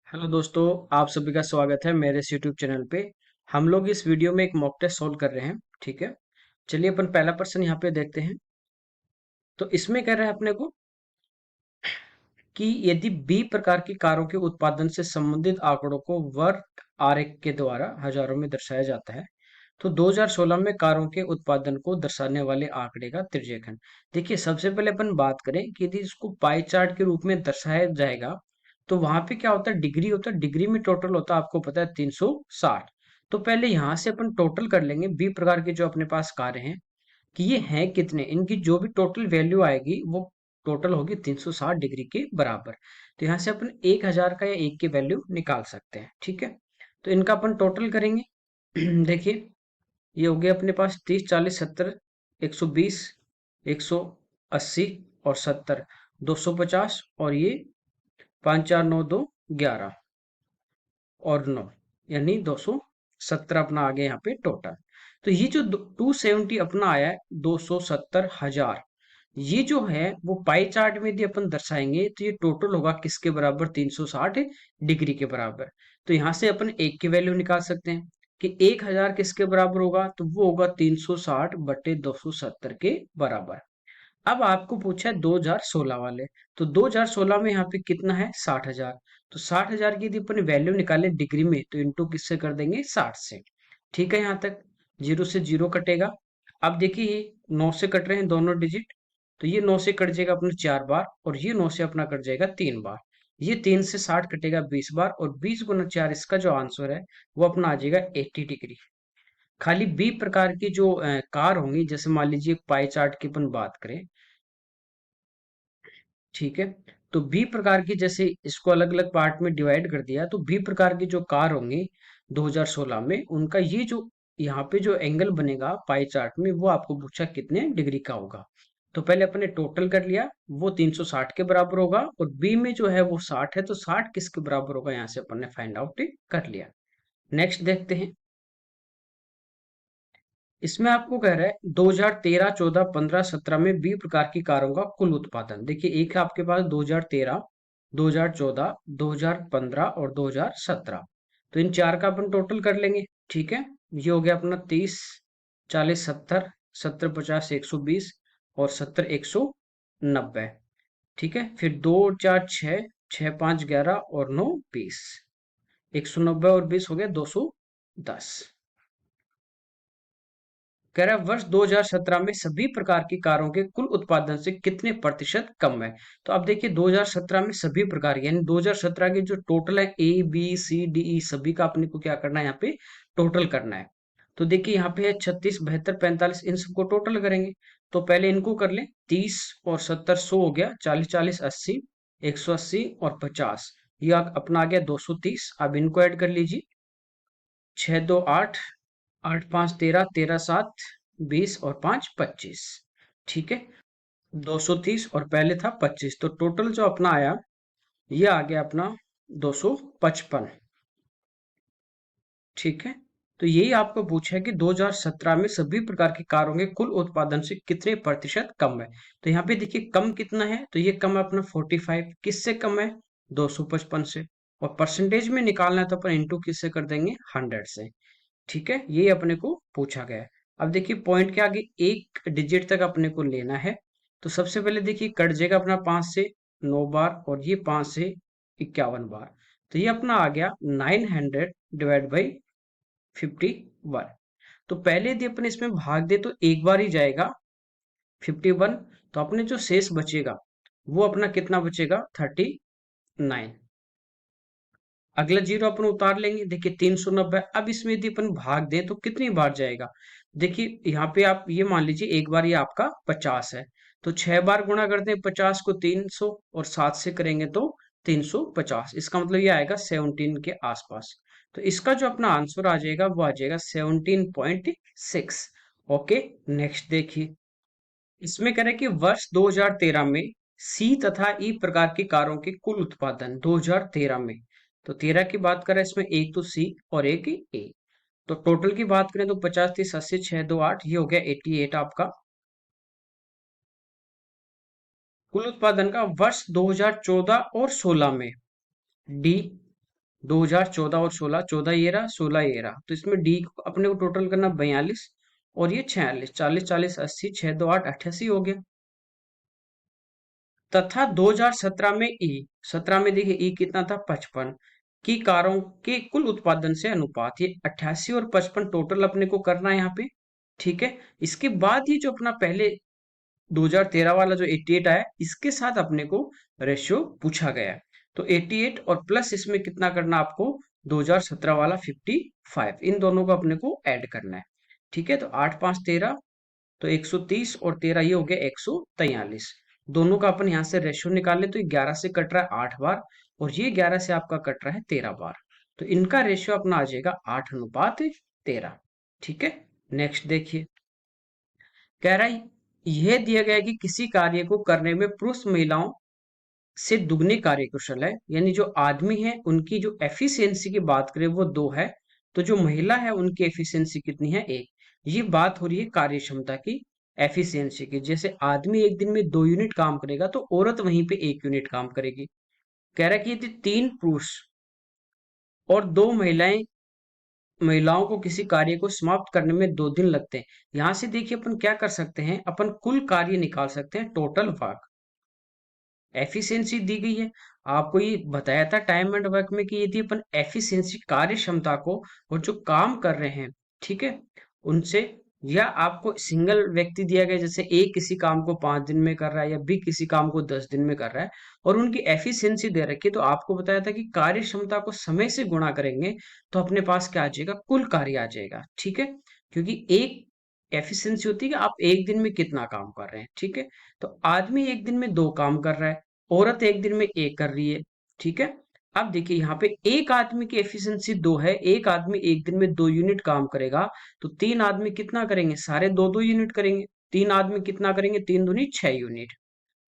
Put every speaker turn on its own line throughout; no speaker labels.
Hello दोस्तों, आप सभी का स्वागत है मेरे इस यूट्यूब चैनल पे। हम लोग इस वीडियो में एक मॉक टेस्ट सोल्व कर रहे हैं। ठीक है, चलिए अपन पहला प्रश्न यहाँ पे देखते हैं। तो इसमें कह रहा है अपने को कि यदि बी प्रकार की कारों के उत्पादन से संबंधित आंकड़ों को वर्ग आरेख के द्वारा हजारों में दर्शाया जाता है, तो 2016 में कारों के उत्पादन को दर्शाने वाले आंकड़े का तिर्यकखंड। देखिए, सबसे पहले अपन बात करें कि यदि इसको पाई चार्ट के रूप में दर्शाया जाएगा तो वहां पे क्या होता है, डिग्री होता है। डिग्री में टोटल होता है, आपको पता है, 360। तो पहले यहां से अपन टोटल कर लेंगे बी प्रकार के जो अपने पास कार्य हैं कि ये हैं कितने, इनकी जो भी टोटल वैल्यू आएगी वो टोटल होगी 360 डिग्री के बराबर। तो यहाँ से अपन 1000 का या एक की वैल्यू निकाल सकते हैं। ठीक है, तो इनका अपन टोटल करेंगे। देखिए, ये हो गया अपने पास 30, 40, 70, 120, 180 और 70, 250, और ये 5, 4, 9, 2, 11 और 9, यानी 270 अपना आ गया यहाँ पे टोटल। तो ये जो 270 अपना आया है, 270,000, ये जो है वो पाई चार्ट में यदि अपन दर्शाएंगे तो ये टोटल होगा किसके बराबर, 360 डिग्री के बराबर। तो यहाँ से अपन एक की वैल्यू निकाल सकते हैं कि 1000 किसके बराबर होगा, तो वो होगा 360 बटे 270 के बराबर। अब आपको पूछा है 2016 वाले, तो 2016 में यहाँ पे कितना है, 60,000। तो 60,000 की यदि अपन वैल्यू निकाले डिग्री में तो इंटू किससे कर देंगे, 60 से। ठीक है, यहाँ तक जीरो से जीरो कटेगा। अब देखिए, ये 9 से कट रहे हैं दोनों डिजिट, तो ये 9 से कट जाएगा अपना 4 बार, और ये 9 से अपना कट जाएगा 3 बार। ये 3 से 60 कटेगा 20 बार, और 20 गुना 4 इसका जो आंसर है वो अपना आ जाएगा 80 डिग्री। खाली बी प्रकार की जो कार होंगी, जैसे मान लीजिए पाई चार्ट की अपन बात करें, ठीक है, तो बी प्रकार की, जैसे इसको अलग अलग पार्ट में डिवाइड कर दिया, तो बी प्रकार की जो कार होंगी 2016 में, उनका ये जो यहाँ पे जो एंगल बनेगा पाई चार्ट में, वो आपको पूछा कितने डिग्री का होगा। तो पहले अपने टोटल कर लिया, वो 360 के बराबर होगा, और बी में जो है वो 60 है, तो 60 किसके बराबर होगा, यहाँ से अपन ने फाइंड आउट कर लिया। नेक्स्ट देखते हैं। इसमें आपको कह रहा है 2013, 14, 15, 17 में बी प्रकार की कारों का कुल उत्पादन। देखिए, एक है आपके पास 2013, 2014, 2015 और 2017। तो इन चार का अपन टोटल कर लेंगे। ठीक है, ये हो गया अपना 30, 40, 70, 70, 50, 120 और 70, 190। ठीक है, फिर 2, 4, 6, 6, 5, 11 और 9, 20, 190 और 20 हो गया 210। कह रहा है वर्ष 2017 में सभी प्रकार की कारों के कुल उत्पादन से कितने प्रतिशत कम है। तो अब देखिए, 2017 में सभी प्रकार की, यानी 2017 की जो टोटल है a B C D E, सभी का अपने को क्या करना है, यहाँ पे टोटल करना है। तो देखिए, यहाँ पे है 36, 72, 45, इन सबको टोटल करेंगे। तो पहले इनको कर ले, 30 और 70 100 हो गया, 40, 40, 80, 180 और 50, ये अपना आ गया 230। अब इनको ऐड कर लीजिए, 6, 2, 8, 8, 5, 13, 13, 7, 20 और 5, 25। ठीक है, 230 और पहले था 25, तो टोटल जो अपना आया ये आ गया अपना 255। ठीक है, तो यही आपको पूछा है कि 2017 में सभी प्रकार की कारों के कुल उत्पादन से कितने प्रतिशत कम है। तो यहाँ पे देखिए, कम कितना है, तो ये कम है अपना 45। किससे कम है, 255 से। और परसेंटेज में निकालना है तो अपन इंटू किससे कर देंगे, 100 से। ठीक है, ये अपने को पूछा गया है। अब देखिए, पॉइंट के आगे एक डिजिट तक अपने को लेना है। तो सबसे पहले देखिए, कट जाएगा अपना 5 से 9 बार, और ये 5 से 51 बार। तो ये अपना आ गया 900 डिवाइड बाई 51। तो पहले यदि अपन इसमें भाग दे तो एक बार ही जाएगा 51। तो अपने जो शेष बचेगा वो अपना कितना बचेगा, 39। अगला जीरो अपन उतार लेंगे, देखिए 390। अब इसमें यदि अपन भाग दें तो कितनी बार जाएगा, देखिए यहाँ पे आप ये मान लीजिए एक बार ये आपका 50 है, तो 6 बार गुणा करते हैं 50 को 300, और 7 से करेंगे तो 350। इसका मतलब ये आएगा 17 के आसपास। तो इसका जो अपना आंसर आ जाएगा वो आ जाएगा 17.6। ओके, नेक्स्ट देखिए। इसमें कह रहे हैं कि वर्ष 2013 में सी तथा ई प्रकार की कारों के कुल उत्पादन 2013 में, तो 13 की बात करें इसमें, एक तो सी और एक ए। तो टोटल की बात करें तो 50, 30, 80, 6, 2, 8, ये हो गया 88 आपका कुल उत्पादन का। वर्ष 2014 और 16 में डी 2014 और 16, 14 ये रहा, 16 ये रहा, तो इसमें डी अपने को टोटल करना 42 और ये 46, 40 40 80, 6 2 8, 88 हो गया। तथा 2017 में ई, 17 में देखिए ई कितना था, 55 की कारों के कुल उत्पादन से अनुपात, ये 88 और 55 टोटल अपने को करना है यहाँ पे। ठीक है, इसके बाद ये जो अपना पहले 2013 वाला जो 88 आया, इसके साथ अपने को रेशियो पूछा गया है। तो 88 और प्लस इसमें कितना करना आपको, 2017 वाला 55, इन दोनों को अपने को ऐड करना है। ठीक है, तो 8 5 13, तो 130 और 13 ये हो गया 143। दोनों का अपन यहाँ से रेशियो निकाल ले तो ये 11 से कट रहा है 8 बार और ये 11 से आपका कट रहा है 13 बार। तो इनका रेशियो अपना आ जाएगा 8:13। ठीक है, नेक्स्ट देखिए, कह रहा है यह दिया गया है कि किसी कार्य को करने में पुरुष महिलाओं से दुगने कार्य कुशल है, यानी जो आदमी है उनकी जो एफिशिएंसी की बात करें वो 2 है, तो जो महिला है उनकी एफिशिएंसी कितनी है, 1। ये बात हो रही है कार्य क्षमता की, एफिशिएंसी की। जैसे आदमी एक दिन में 2 यूनिट काम करेगा तो औरत वहीं पे 1 यूनिट काम करेगी। कह रहा है कि यदि 3 पुरुष और 2 महिलाओं को किसी कार्य को समाप्त करने में 2 दिन लगते हैं, यहां से देखिए अपन क्या कर सकते हैं, अपन कुल कार्य निकाल सकते हैं, टोटल वर्क। एफिशिएंसी दी गई है, आपको ये बताया था टाइम एंड वर्क में कि यदि अपन एफिशिएंसी कार्य क्षमता को और जो काम कर रहे हैं, ठीक है, उनसे, या आपको सिंगल व्यक्ति दिया गया जैसे ए किसी काम को 5 दिन में कर रहा है या बी किसी काम को 10 दिन में कर रहा है और उनकी एफिशिएंसी दे रखी है, तो आपको बताया था कि कार्य क्षमता को समय से गुणा करेंगे तो अपने पास क्या आ जाएगा, कुल कार्य आ जाएगा। ठीक है, क्योंकि एक एफिशिएंसी होती है कि आप एक दिन में कितना काम कर रहे हैं। ठीक है, तो आदमी एक दिन में 2 काम कर रहा है, औरत एक दिन में 1 कर रही है। ठीक है, अब देखिए यहाँ पे एक आदमी की एफिशिएंसी 2 है, एक आदमी एक दिन में 2 यूनिट काम करेगा, तो 3 आदमी कितना करेंगे, सारे 2 2 यूनिट करेंगे। 3 आदमी कितना करेंगे, 3 दूनी 6 यूनिट।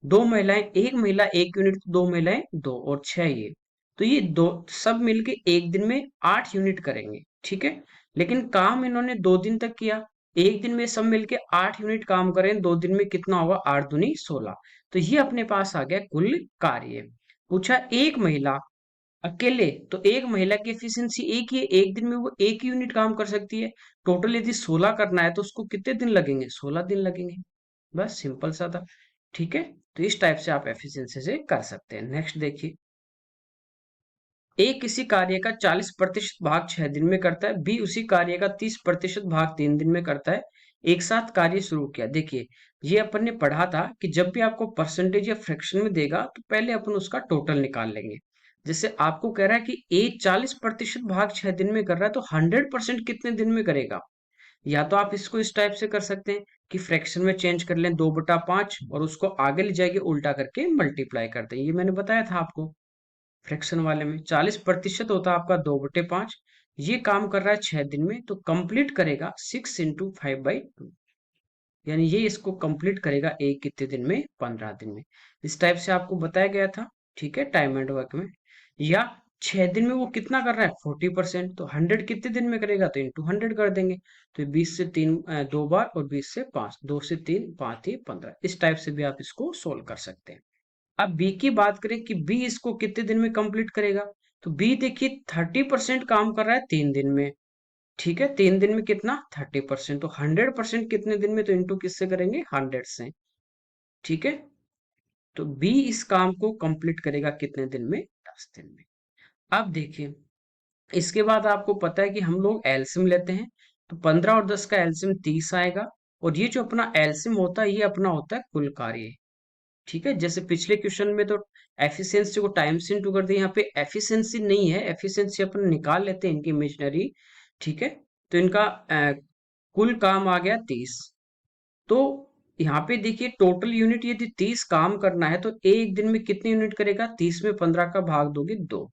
2 महिलाएं, एक महिला 1 यूनिट, तो 2 महिलाएं 2 और 6 ये, तो ये दो सब मिलके एक दिन में 8 यूनिट करेंगे। ठीक है, लेकिन काम इन्होंने 2 दिन तक किया, एक दिन में सब मिलके 8 यूनिट काम करें, 2 दिन में कितना होगा, 8 दूनी 16। तो ये अपने पास आ गया कुल कार्य। पूछा एक महिला अकेले, तो एक महिला की एफिशिएंसी एक ही है, एक दिन में वो 1 यूनिट काम कर सकती है। टोटल यदि 16 करना है तो उसको कितने दिन लगेंगे, 16 दिन लगेंगे। बस सिंपल सा था। ठीक है, तो इस टाइप से आप एफिशिएंसी से कर सकते हैं। नेक्स्ट देखिए, ए किसी कार्य का 40% भाग 6 दिन में करता है, बी उसी कार्य का 30% भाग 3 दिन में करता है, एक साथ कार्य शुरू किया। देखिए, ये अपन ने पढ़ा था कि जब भी आपको परसेंटेज या फ्रैक्शन में देगा तो पहले अपन उसका टोटल निकाल लेंगे। जैसे आपको कह रहा है कि ए 40% भाग 6 दिन में कर रहा है, तो 100% कितने दिन में करेगा। या तो आप इसको इस टाइप से कर सकते हैं कि फ्रैक्शन में चेंज कर लें 2/5 और उसको आगे ले जाके उल्टा करके मल्टीप्लाई कर दें। ये मैंने बताया था आपको फ्रैक्शन वाले में 40% होता है आपका 2/5। ये काम कर रहा है 6 दिन में, तो कंप्लीट करेगा 6 × 5/2, यानी ये इसको कंप्लीट करेगा एक कितने दिन में, 15 दिन में। इस टाइप से आपको बताया गया था। ठीक है, टाइम एंड वर्क में। या 6 दिन में वो कितना कर रहा है, 40%, तो 100 कितने दिन में करेगा, तो इंटू 100 कर देंगे। तो 20 से 3 2 बार और 20 से 5, 2 से 3 5 ही 15। इस टाइप से भी आप इसको सोल्व कर सकते हैं। अब बी की बात करें कि बी इसको कितने दिन में कंप्लीट करेगा, तो बी देखिए 30% काम कर रहा है 3 दिन में। ठीक है, 3 दिन में कितना, 30%, तो 100% कितने दिन में, तो इंटू किससे करेंगे, 100 से। ठीक है, तो बी इस काम को कंप्लीट करेगा कितने दिन में, 10 दिन में। अब देखिए, इसके बाद आपको पता है कि हम लोग एलसीएम लेते हैं, तो 15 और 10 का एलसीएम 30 आएगा, और ये जो अपना एलसीएम होता है ये अपना होता है कुल कार्य। ठीक है, जैसे पिछले क्वेश्चन में तो एफिशिएंसी को टाइम से इंटू कर दिया, यहाँ पे एफिशिएंसी नहीं है, एफिशिएंसी अपन निकाल लेते हैं इनकी इमेजिनरी। ठीक है, तो इनका कुल काम आ गया 30। तो यहाँ पे देखिए टोटल यूनिट यदि 30 काम करना है तो एक दिन में कितने यूनिट करेगा, 30 में 15 का भाग दोगे 2,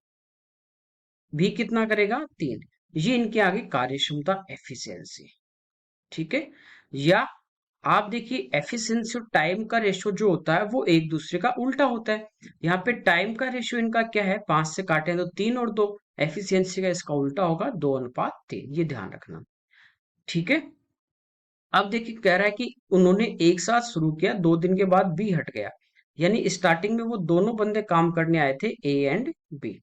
भी कितना करेगा, 3। ये इनके आगे कार्य क्षमता एफिशिएंसी। ठीक है, या आप देखिए एफिशिएंसी और टाइम का रेशियो जो होता है वो एक दूसरे का उल्टा होता है। यहाँ पे टाइम का रेशियो इनका क्या है, 5 से काटे तो 3 और 2, एफिशिएंसी का इसका उल्टा होगा 2:3, ये ध्यान रखना। ठीक है, अब देखिए कह रहा है कि उन्होंने एक साथ शुरू किया, 2 दिन के बाद बी हट गया, यानी स्टार्टिंग में वो दोनों बंदे काम करने आए थे, ए एंड बी।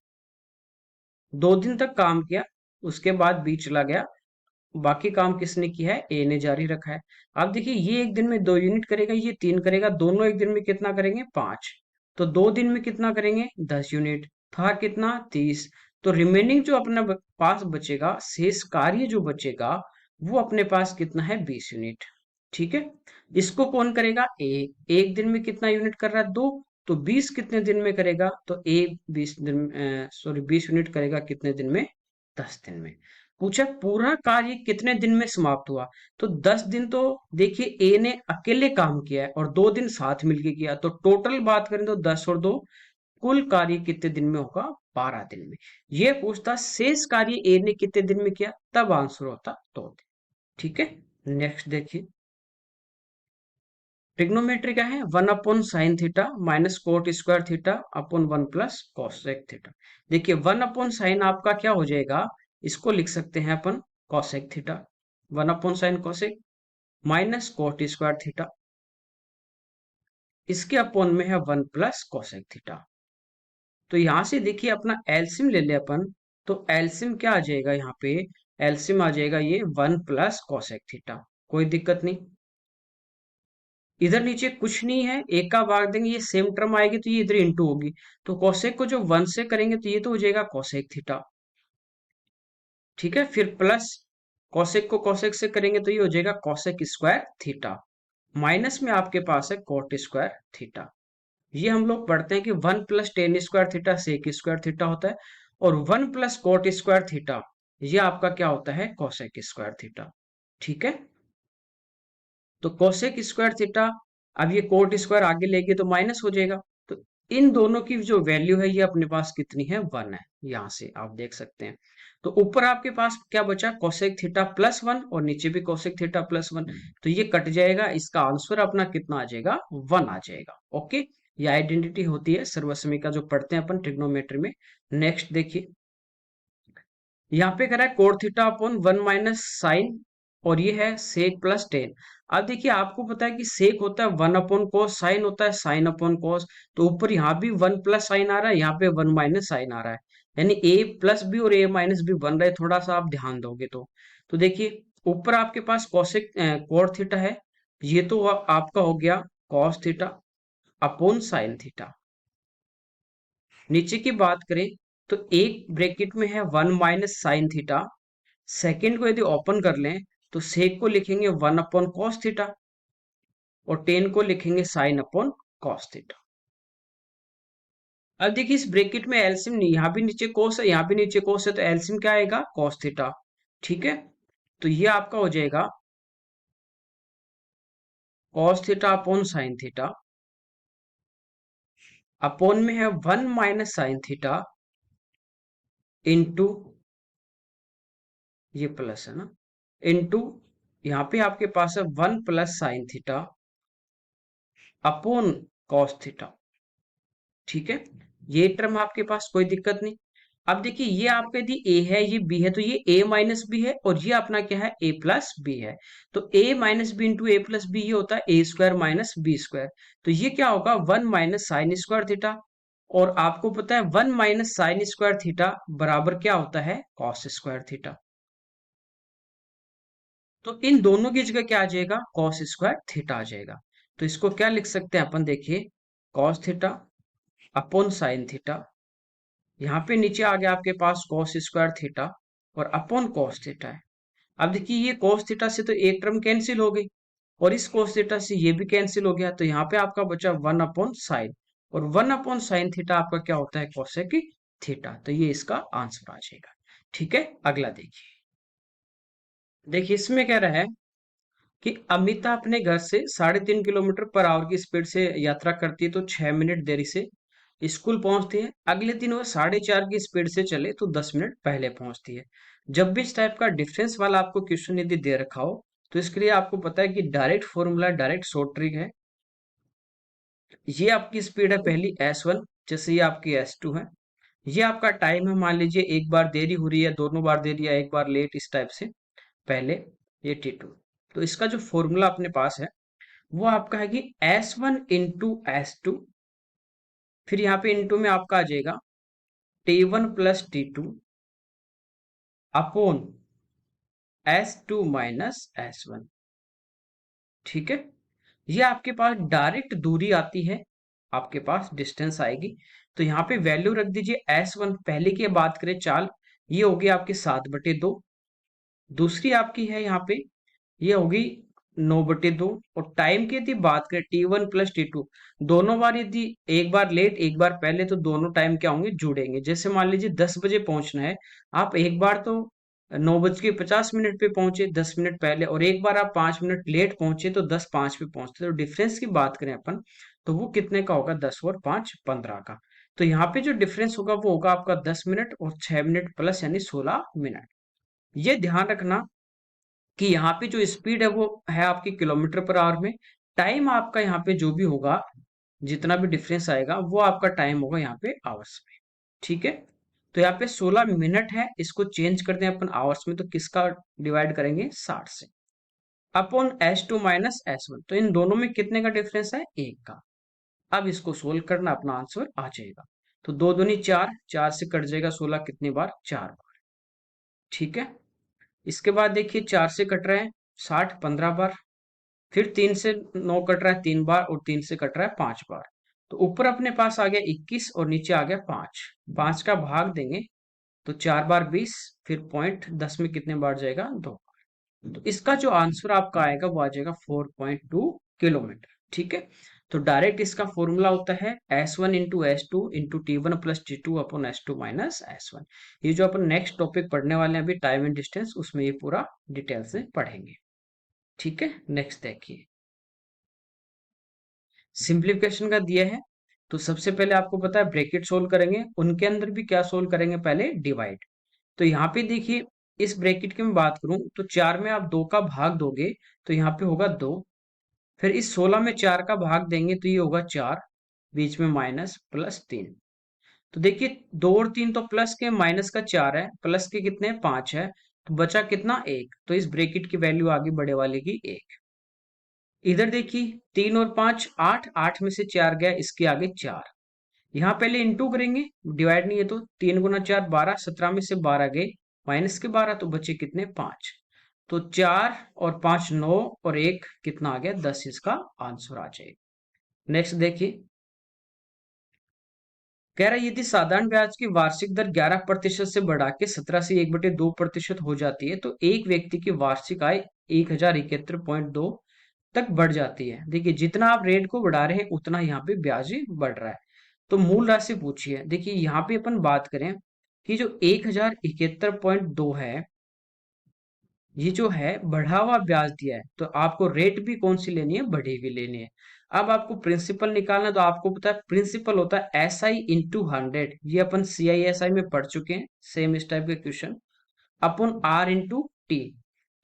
2 दिन तक काम किया, उसके बाद बी चला गया, बाकी काम किसने किया है, ए ने जारी रखा है। अब देखिए ये एक दिन में 2 यूनिट करेगा, ये 3 करेगा, दोनों एक दिन में कितना करेंगे, 5। तो 2 दिन में कितना करेंगे, 10 यूनिट। था कितना, 30। तो रिमेनिंग जो अपना पास बचेगा, शेष कार्य जो बचेगा, वो अपने पास कितना है, 20 यूनिट। ठीक है। इसको कौन करेगा, ए। एक दिन में कितना यूनिट कर रहा है, 2। तो 20 कितने दिन में करेगा, तो ए 20 दिन, सॉरी 20 यूनिट करेगा कितने दिन में, 10 दिन में। पूछा पूरा कार्य कितने दिन में समाप्त हुआ, तो 10 दिन। तो देखिए ए ने अकेले काम किया है और 2 दिन साथ मिलके किया, तो टोटल बात करें तो 10 और 2, कुल कार्य कितने दिन में होगा, 12 दिन में। ये पूछता शेष कार्य ए ने कितने दिन में किया, तब आंसर होता 2 दिन। ठीक है। नेक्स्ट देखिए, ट्रिग्नोमेट्री क्या है, 1/sin θ minus cot square theta upon 1 + cosec theta. देखिए 1/sin आपका क्या हो जाएगा, इसको लिख सकते हैं अपन cosec theta, 1/sin cosec minus cot square theta, इसके अपॉन में है 1 + cosec थीटा। तो यहां से देखिए अपना एलसिम ले ले अपन, तो एलसिम क्या आ जाएगा, यहाँ पे एलसिम आ जाएगा ये 1 + cosec थीटा। कोई दिक्कत नहीं, इधर नीचे कुछ नहीं है, एक का भाग देंगे, ये सेम टर्म आएगी तो ये इधर इंटू होगी। तो कोसेक को जो 1 से करेंगे तो ये तो हो जाएगा कोसेक थीटा। ठीक है, फिर प्लस कोसेक को कोसेक से करेंगे तो ये हो जाएगा कोसेक स्क्वायर थीटा। माइनस में आपके पास है कोट स्क्वायर थीटा। ये हम लोग पढ़ते हैं कि 1 + tan² सेक स्क्वायर थीटा होता है, और 1 + cot² थीटा ये आपका क्या होता है, कोसेक स्क्वायर थीटा। ठीक है। तो कोसेक स्क्वायर थीटा, अब ये कोट स्क्वायर आगे लेके तो माइनस हो जाएगा। तो इन दोनों की जो वैल्यू है ये अपने पास कितनी है, 1 है, यहां से आप देख सकते हैं। तो ऊपर आपके पास क्या बचा, कोसेक थीटा +1, और नीचे भी कोसेक थीटा +1। तो ये कट जाएगा, इसका आंसर अपना कितना आ जाएगा, 1 आ जाएगा। ओके, ये आइडेंटिटी होती है सर्वसमी का, जो पढ़ते हैं अपन ट्रिग्नोमेट्री में। नेक्स्ट देखिए, यहाँ पे करा है कोट थीटा अपॉन 1 - साइन, और ये है सेक प्लस टेन। अब देखिए आपको पता है कि सेक होता है 1/cos, साइन होता है sin/cos। तो ऊपर यहाँ भी 1 + साइन आ रहा है, यहाँ पे 1 - साइन आ रहा है, यानी a+b और a- b बन रहे, थोड़ा सा आप ध्यान दोगे तो देखिए ऊपर आपके पास कोसेक कोट थीटा है, ये तो आपका हो गया cos theta upon sine theta. नीचे की बात करें तो एक ब्रैकेट में है 1 - साइन थीटा, सेकंड को यदि ओपन कर लें तो सेक को लिखेंगे 1/cos थीटा, और टेन को लिखेंगे sin/cos थीटा। अब देखिए इस ब्रैकेट में एलसियम नहीं, यहाँ भी नीचे कोस है, यहाँ भी नीचे कोस है, तो एलसियम क्या आएगा, cos थीटा। ठीक है। तो ये आपका हो जाएगा cos theta upon sine theta, upon में है 1 - साइन थीटा इंटू, ये प्लस है ना, इंटू यहाँ पे आपके पास है 1 + sine theta upon cos theta. ठीक है, ये टर्म आपके पास कोई दिक्कत नहीं। अब देखिए ये आपका यदि a है, ये b है, तो ये a - b है, और ये अपना क्या है, a+b है। तो a - b इंटू a+b ये होता है a² - b²। तो ये क्या होगा, 1 - साइन² थीटा। और आपको पता है 1 - साइन² थीटा बराबर क्या होता है, cos² थीटा। तो इन दोनों की जगह क्या आ जाएगा, cos² थीटा आ जाएगा। तो इसको क्या लिख सकते हैं अपन, देखिए cos theta upon sine theta, यहाँ पे नीचे आ गया आपके पास cos² थीटा, और अपॉन cos थीटा है। अब देखिए ये cos थीटा से तो एक टर्म कैंसिल हो गई, और इस cos थीटा से ये भी कैंसिल हो गया, तो यहाँ पे आपका बचा 1/साइन, और 1/साइन थीटा आपका क्या होता है, cosec थीटा। तो ये इसका आंसर आ जाएगा। ठीक है, अगला देखिए। देखिए इसमें कह रहा है कि अमिता अपने घर से 3.5 किलोमीटर पर आवर की स्पीड से यात्रा करती है, तो 6 मिनट देरी से स्कूल पहुंचती है। अगले दिन वह 4.5 की स्पीड से चले तो 10 मिनट पहले पहुंचती है। जब भी इस टाइप का डिफरेंस वाला आपको क्वेश्चन यदि दे रखा हो, तो इसके लिए आपको पता है कि direct formula, direct short trick है। ये आपकी स्पीड है पहली S1, जैसे ये आपकी S2 है। ये आपका टाइम है, मान लीजिए एक बार देरी हो रही है, दोनों बार देरी है, एक बार लेट, इस टाइप से पहले ये T2। तो इसका जो फॉर्मूला अपने पास है वो आपका है कि S1 × S2, फिर यहाँ पे इंटू में आपका आ जाएगा T1 + T2 upon S2 minus S1। ठीक है, ये आपके पास डायरेक्ट दूरी आती है, आपके पास डिस्टेंस आएगी। तो यहाँ पे वैल्यू रख दीजिए S1। पहले की बात करें चाल, ये होगी आपकी 7/2। दूसरी आपकी है यहाँ पे, ये होगी 9/2। और टाइम की यदि बात करें T1 प्लस T2, दोनों बार यदि एक बार लेट एक बार पहले, तो दोनों टाइम क्या होंगे, जुड़ेंगे। जैसे मान लीजिए 10 बजे पहुंचना है, आप एक बार तो 9:50 पे पहुंचे 10 मिनट पहले, और एक बार आप 5 मिनट लेट पहुंचे तो 10:05 पे पहुंचते। तो डिफरेंस की बात करें अपन, तो वो कितने का होगा, 10 और 5 15 का। तो यहाँ पे जो डिफरेंस होगा वो होगा आपका 10 मिनट और 6 मिनट प्लस, यानी 16 मिनट। ये ध्यान रखना कि यहाँ पे जो स्पीड है वो है आपकी किलोमीटर पर आवर में। टाइम आपका यहाँ पे जो भी होगा, जितना भी डिफरेंस आएगा वो आपका टाइम होगा यहाँ पे आवर्स में। ठीक है, तो यहाँ पे 16 मिनट है, इसको चेंज करते हैं अपन आवर्स में, तो किसका डिवाइड करेंगे, 60 से। अपॉन S2 माइनस S1, तो इन दोनों में कितने का डिफरेंस है, 1 का। अब इसको सोल्व करना, अपना आंसर आ जाएगा। तो 2 दूनी 4, 4 से कट जाएगा 16 कितनी बार, 4 बार। ठीक है, इसके बाद देखिए 4 से कट रहे हैं 60 15 बार। फिर 3 से 9 कट रहा है 3 बार, और 3 से कट रहा है 5 बार। तो ऊपर अपने पास आ गया 21 और नीचे आ गया 5। 5 का भाग देंगे तो 4 बार 20, फिर पॉइंट 10 में कितने बार जाएगा, 2। तो इसका जो आंसर आपका आएगा वो आ जाएगा 4.2 किलोमीटर। ठीक है, तो डायरेक्ट इसका फॉर्मूला होता है S1 into S2 into T1 plus T2 upon S2 minus S1। ये जो अपन नेक्स्ट टॉपिक पढ़ने वाले हैं अभी, टाइम एंड डिस्टेंस, उसमें ये पूरा डिटेल से पढ़ेंगे। ठीक है, नेक्स्ट देखिए, सिंप्लीफिकेशन का दिया है। तो सबसे पहले आपको पता है ब्रैकेट सोल्व करेंगे, उनके अंदर भी क्या सोल्व करेंगे, पहले डिवाइड। तो यहाँ पे देखिए, इस ब्रैकेट की मैं बात करूं तो 4 में आप 2 का भाग दोगे तो यहाँ पे होगा 2। फिर इस 16 में 4 का भाग देंगे तो ये होगा 4, बीच में माइनस प्लस 3। तो देखिए 2 और 3 तो प्लस के, माइनस का 4 है, प्लस के कितने 5 है, तो बचा कितना 1। तो इस ब्रैकेट की वैल्यू आ गई बड़े वाले की 1। इधर देखिए 3 और 5 8, 8 में से 4 गया, इसके आगे 4। यहाँ पहले इंटू करेंगे, डिवाइड नहीं है, तो 3 गुना 4 12, 17 में से 12 गए, माइनस के 12, तो बचे कितने 5। तो 4 और 5 9, और 1 कितना आ गया 10, इसका आंसर आ जाएगा। नेक्स्ट देखिए, कह रहा है यदि साधारण ब्याज की वार्षिक दर 11% से बढ़ा के 17 से 1/2% हो जाती है, तो एक व्यक्ति की वार्षिक आय 1071.2 तक बढ़ जाती है। देखिए जितना आप रेट को बढ़ा रहे हैं उतना यहाँ पे ब्याज भी बढ़ रहा है। तो मूल राशि पूछी है। देखिए यहाँ पे अपन बात करें कि जो 1071.2 है, ये जो है बढ़ा हुआ ब्याज दिया है, तो आपको रेट भी कौन सी लेनी है, बढ़ी हुई लेनी है। अब आपको प्रिंसिपल निकालना, तो आपको पता है प्रिंसिपल होता है SI इंटू 100। ये अपन CISI में पढ़ चुके हैं, सेम इस टाइप के क्वेश्चन। अपन R इंटू टी।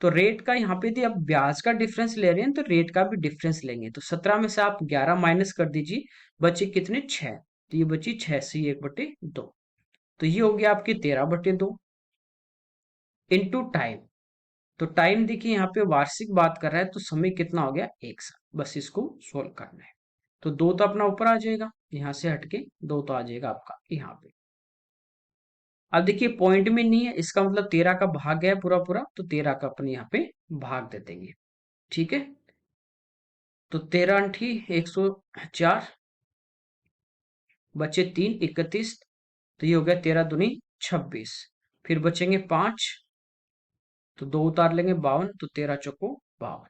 तो रेट का यहाँ पे थी, अब ब्याज का डिफरेंस ले रहे हैं तो रेट का भी डिफरेंस लेंगे। तो 17 में से आप 11 माइनस कर दीजिए, बचे कितने 6। तो ये बची 6 से 1/2। तो ये हो गया आपकी 13/2 इंटू टाइम। तो टाइम देखिए यहाँ पे वार्षिक बात कर रहा है, तो समय कितना हो गया 1 साल। बस इसको सोल्व करना है। तो 2 तो अपना ऊपर आ जाएगा, यहाँ से हटके 2 तो आ जाएगा आपका यहाँ पे। अब देखिए पॉइंट में नहीं है, इसका मतलब 13 का भाग गया पूरा पूरा, तो 13 का अपन यहाँ पे भाग दे देंगे। ठीक है, तो 13 अंठी 104, बचे 3 31। तो ये हो गया 13 दूनी 26। फिर बचेंगे 5, तो 2 उतार लेंगे 52, तो 13 चौको 52।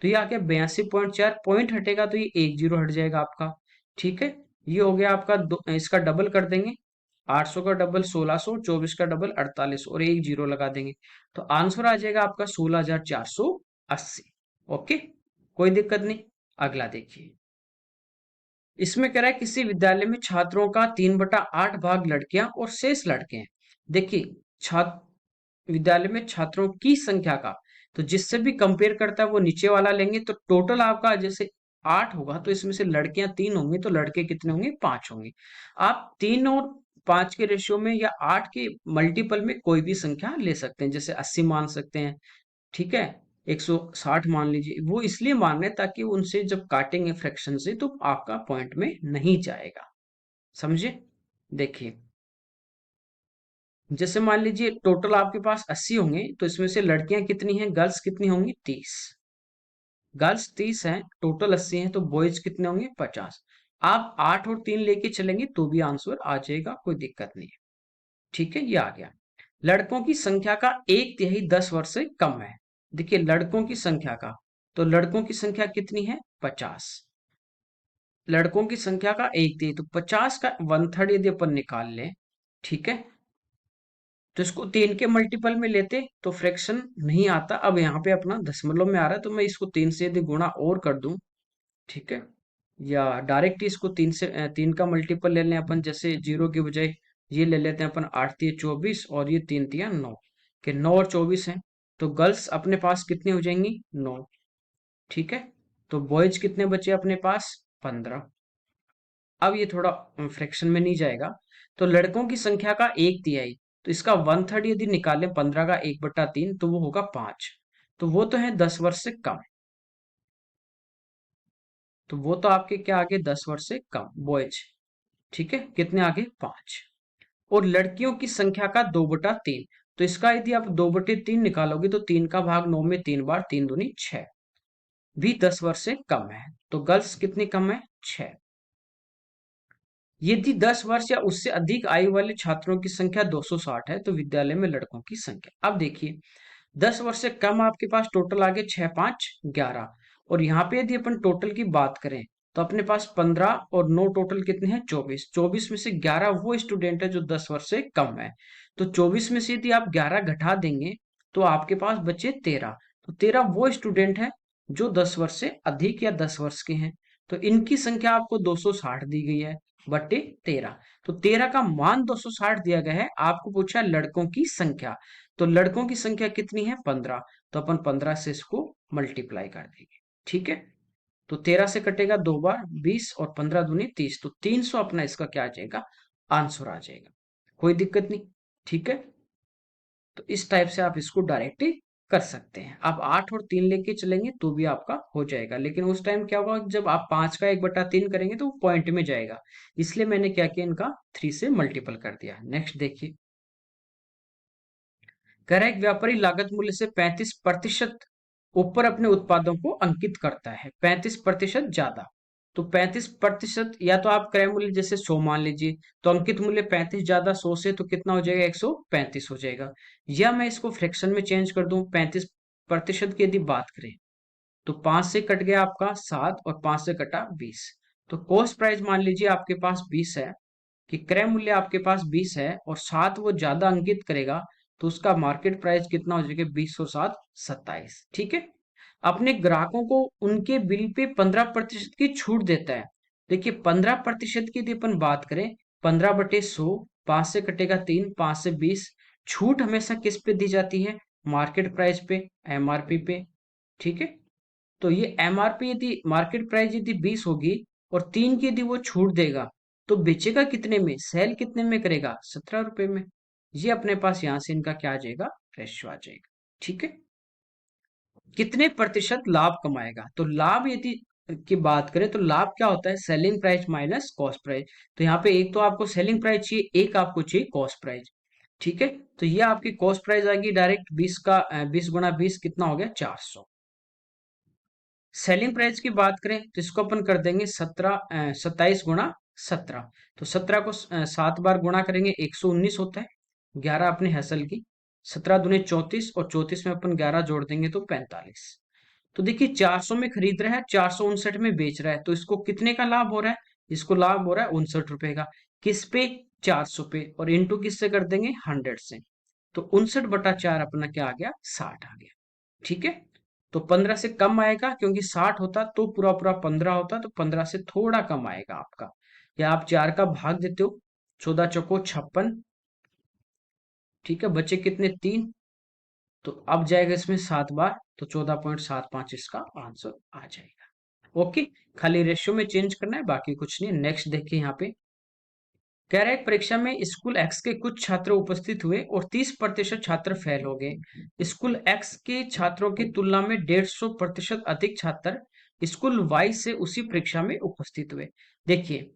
तो ये आ गया 82.4। पॉइंट हटेगा तो ये 10 हट जाएगा आपका। ठीक है, ये हो गया आपका इसका डबल कर देंगे, 800 का डबल 1600, 24 का डबल 48, और एक जीरो लगा देंगे। तो आंसर आ जाएगा आपका 16,480। ओके, कोई दिक्कत नहीं। अगला देखिए, इसमें कह रहा है किसी विद्यालय में छात्रों का 3/8 भाग लड़कियां और शेष लड़के हैं। देखिए छात्र विद्यालय में छात्रों की संख्या का, तो जिससे भी कंपेयर करता है वो नीचे वाला लेंगे। तो टोटल आपका जैसे 8 होगा, तो इसमें से लड़कियां 3 होंगी, तो लड़के कितने होंगे 5 होंगे। आप 3 और 5 के रेशियो में या 8 के मल्टीपल में कोई भी संख्या ले सकते हैं, जैसे 80 मान सकते हैं। ठीक है, 160 मान लीजिए। वो इसलिए मान रहे हैं ताकि उनसे जब काटेंगे फ्रैक्शन से तो आपका पॉइंट में नहीं जाएगा। समझे, देखिए जैसे मान लीजिए टोटल आपके पास 80 होंगे, तो इसमें से लड़कियां कितनी हैं, गर्ल्स कितनी होंगी, 30। गर्ल्स 30 हैं, टोटल 80 हैं, तो बॉयज कितने होंगे, 50। आप 8 और 3 लेके चलेंगे तो भी आंसर आ जाएगा, कोई दिक्कत नहीं है। ठीक है, ये आ गया। लड़कों की संख्या का एक तिहाई 10 वर्ष से कम है। देखिए लड़कों की संख्या का, तो लड़कों की संख्या कितनी है, 50। लड़कों की संख्या का एक तिहाई, तो 50 का 1/3 यदि अपन निकाल लें, ठीक है, तो इसको 3 के मल्टीपल में लेते तो फ्रैक्शन नहीं आता। अब यहाँ पे अपना दशमलव में आ रहा है, तो मैं इसको 3 से यदि गुणा और कर दूं, ठीक है, या डायरेक्ट इसको 3 का मल्टीपल ले लें अपन, जैसे 0 के बजाय ये ले लेते हैं अपन, 8 तिया 24 और ये 3 तिया 9 के 9 और 24 हैं, तो गर्ल्स अपने पास कितनी हो जाएंगी, 9। ठीक है, तो बॉयज कितने बचे अपने पास, 15। अब ये थोड़ा फ्रैक्शन में नहीं जाएगा, तो लड़कों की संख्या का एक तिहाई, तो इसका 1/3 यदि निकालें 15 का 1/3, तो वो होगा 5। तो वो तो है 10 वर्ष से कम, तो वो तो आपके क्या आगे, 10 वर्ष से कम बॉयज। ठीक है, कितने आगे, 5। और लड़कियों की संख्या का 2/3, तो इसका यदि आप 2/3 निकालोगे, तो 3 का भाग 9 में 3 बार, 3 दूनी 6, भी 10 वर्ष से कम है। तो गर्ल्स कितनी कम है, 6। यदि 10 वर्ष या उससे अधिक आयु वाले छात्रों की संख्या 260 है, तो विद्यालय में लड़कों की संख्या, अब देखिए 10 वर्ष से कम आपके पास टोटल आगे 6 5 11, और यहाँ पे यदि अपन टोटल की बात करें, तो अपने पास 15 और 9 टोटल कितने हैं, 24। 24 में से 11 वो स्टूडेंट है जो 10 वर्ष से कम है, तो 24 में से यदि आप 11 घटा देंगे, तो आपके पास बचे 13। तो 13 वो स्टूडेंट है जो 10 वर्ष से अधिक या 10 वर्ष के हैं, तो इनकी संख्या आपको 260 दी गई है, बटे 13। तो 13 का मान 260 दिया गया है, आपको पूछा लड़कों की संख्या, तो लड़कों की संख्या कितनी है, 15। तो अपन 15 से इसको मल्टीप्लाई कर देंगे। ठीक है, तो 13 से कटेगा 2 बार 20, और 15 दूनी 30, तो 300 अपना इसका क्या आ जाएगा, आंसर आ जाएगा, कोई दिक्कत नहीं। ठीक है, तो इस टाइप से आप इसको डायरेक्ट ही कर सकते हैं। आप 8 और 3 लेके चलेंगे तो भी आपका हो जाएगा, लेकिन उस टाइम क्या होगा, जब आप 5 का 1/3 करेंगे तो वो पॉइंट में जाएगा, इसलिए मैंने क्या किया, इनका 3 से मल्टीपल कर दिया। नेक्स्ट देखिए, कह रहा है एक व्यापारी लागत मूल्य से 35% ऊपर अपने उत्पादों को अंकित करता है, 35% ज्यादा। तो 35%, या तो आप क्रय मूल्य जैसे 100 मान लीजिए, तो अंकित मूल्य 35 ज्यादा 100 से, तो कितना हो जाएगा, 135 हो जाएगा। या मैं इसको फ्रैक्शन में चेंज कर दूं, 35% की यदि बात करें, तो 5 से कट गया आपका 7, और 5 से कटा 20। तो कॉस्ट प्राइस मान लीजिए आपके पास 20 है, कि क्रय मूल्य आपके पास 20 है और 7 वो ज्यादा अंकित करेगा, तो उसका मार्केट प्राइस कितना हो जाएगा, 20 और 7 27। ठीक है, अपने ग्राहकों को उनके बिल पे 15% की छूट देता है। देखिए 15% की यदि अपन बात करें, 15/100, 5 से कटेगा 3, 5 से 20, छूट हमेशा किस पे दी जाती है, मार्केट प्राइस पे, एमआरपी पे। ठीक है, तो ये एमआरपी यदि मार्केट प्राइस यदि 20 होगी और 3 की यदि वो छूट देगा, तो बेचेगा कितने में, सेल कितने में करेगा, 17 रुपए में। ये अपने पास यहां से इनका क्या आ जाएगा, रेशियो आ जाएगा। ठीक है, कितने प्रतिशत लाभ कमाएगा, तो लाभ यदि की बात करें, तो लाभ क्या होता है, selling price minus cost price. तो यहाँ पे एक तो आपको सेलिंग प्राइस चाहिए, एक आपको चाहिए कॉस्ट प्राइस। ठीक है, तो ये आपकी कॉस्ट प्राइस आएगी डायरेक्ट 20 का 20 गुना 20 कितना हो गया, 400। सेलिंग प्राइस की बात करें, तो इसको अपन कर देंगे 27 गुणा 17। तो 17 को 7 बार गुणा करेंगे, 119 होता है, 11 अपने हासिल की, 17 दूनी 34, और 34 में अपन 11 जोड़ देंगे तो 45। तो देखिए 400 में खरीद रहा है, 459 में बेच रहा है, तो इसको कितने का लाभ हो रहा है, इसको लाभ हो रहा है 59 रुपए का। किस पे, 400 पे, और इंटू किससे कर देंगे, 100 से। तो 59/4 अपना क्या आ गया, 60 आ गया। ठीक है, तो 15 से कम आएगा, क्योंकि 60 होता तो पूरा पूरा 15 होता, तो 15 से थोड़ा कम आएगा आपका। या आप 4 का भाग देते हो, 14 चौको 56। ठीक है, बचे कितने, 3, तो अब जाएगा इसमें 7 बार, तो 14.75 इसका आंसर आ जाएगा। ओके, खाली रेशियो में चेंज करना है, बाकी कुछ नहीं। नेक्स्ट देखिए यहाँ पे, कह रहा है परीक्षा में स्कूल एक्स के कुछ छात्र उपस्थित हुए और 30% छात्र फेल हो गए। स्कूल एक्स के छात्रों की तुलना में 150% अधिक छात्र स्कूल वाई से उसी परीक्षा में उपस्थित हुए। देखिए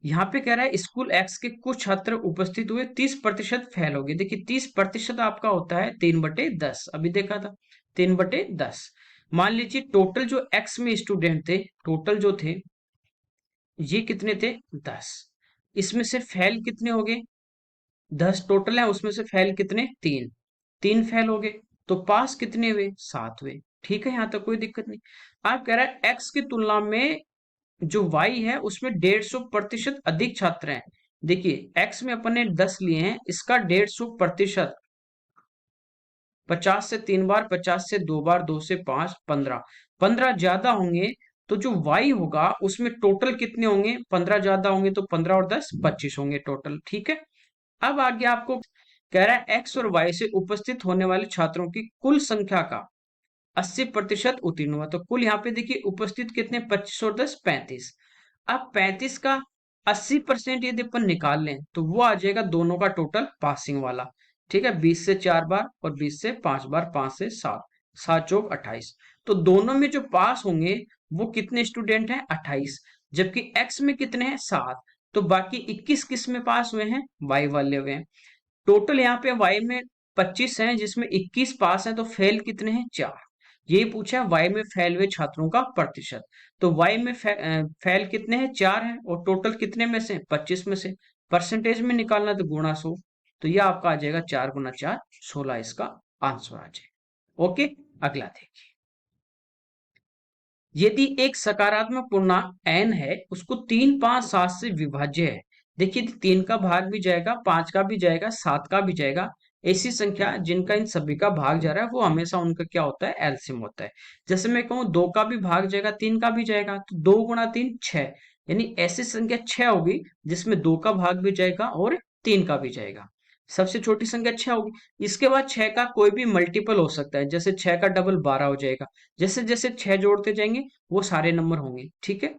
यहाँ पे कह रहा है स्कूल एक्स के कुछ छात्र उपस्थित हुए, 30% फेल हो गए। देखिए 30% आपका होता है 3/10, अभी देखा था 3/10। मान लीजिए टोटल जो एक्स में स्टूडेंट थे, टोटल जो थे ये कितने थे, 10। इसमें से फेल कितने हो गए, 10 टोटल है, उसमें से फेल कितने, 3। 3 फेल हो गए, तो पास कितने हुए, 7 हुए। ठीक है, यहाँ तक कोई दिक्कत नहीं। आप कह रहा है एक्स की तुलना में जो वाई है उसमें 150% अधिक छात्र हैं। देखिए एक्स में अपन ने 10 लिए हैं, इसका 150%, 50 से 3 बार, 50 से 2 बार, 2 से 5, 15, 15 ज्यादा होंगे। तो जो वाई होगा उसमें टोटल कितने होंगे, 15 ज्यादा होंगे, तो 15 और 10 25 होंगे टोटल। ठीक है, अब आगे आपको कह रहा है एक्स और वाई से उपस्थित होने वाले छात्रों की कुल संख्या का 80% उत्तीर्ण हुआ। तो कुल यहाँ पे देखिए उपस्थित कितने, 25 और 10 35। अब 35 का 80% यदि अपन निकाल लें तो वो आ जाएगा दोनों का टोटल पासिंग वाला। ठीक है, 20 से 4 बार और 20 से 5 बार, 5 से 7, 7 चौक 28। तो दोनों में जो पास होंगे वो कितने स्टूडेंट हैं, 28। जबकि एक्स में कितने हैं, 7। तो बाकी 21 किस में पास हुए हैं, वाई वाले हुए हैं। टोटल यहाँ पे वाई में 25 हैं जिसमें 21 पास हैं, तो फेल कितने हैं, 4। यही पूछा है वाई में फेल हुए छात्रों का प्रतिशत। तो वाई में फेल कितने हैं, 4 हैं, और टोटल कितने में से, 25 में से। परसेंटेज में निकालना तो गुणा 100। तो यह आपका आ जाएगा 4 गुना 4, 16 इसका आंसर आ जाएगा। ओके, अगला देखिए। यदि एक सकारात्मक पूर्णांक n है, उसको 3, 5, 7 से विभाज्य है। देखिए 3 का भाग भी जाएगा, 5 का भी जाएगा, 7 का भी जाएगा। ऐसी संख्या जिनका इन सभी का भाग जा रहा है वो हमेशा उनका क्या होता है, एलसीएम होता है। जैसे मैं कहूँ 2 का भी भाग जाएगा, 3 का भी जाएगा, तो 2 गुणा 3 6। यानी ऐसी संख्या 6 होगी जिसमें 2 का भाग भी जाएगा और 3 का भी जाएगा। सबसे छोटी संख्या 6 होगी। इसके बाद 6 का कोई भी मल्टीपल हो सकता है, जैसे 6 का डबल 12 हो जाएगा। जैसे जैसे 6 जोड़ते जाएंगे वो सारे नंबर होंगे। ठीक है,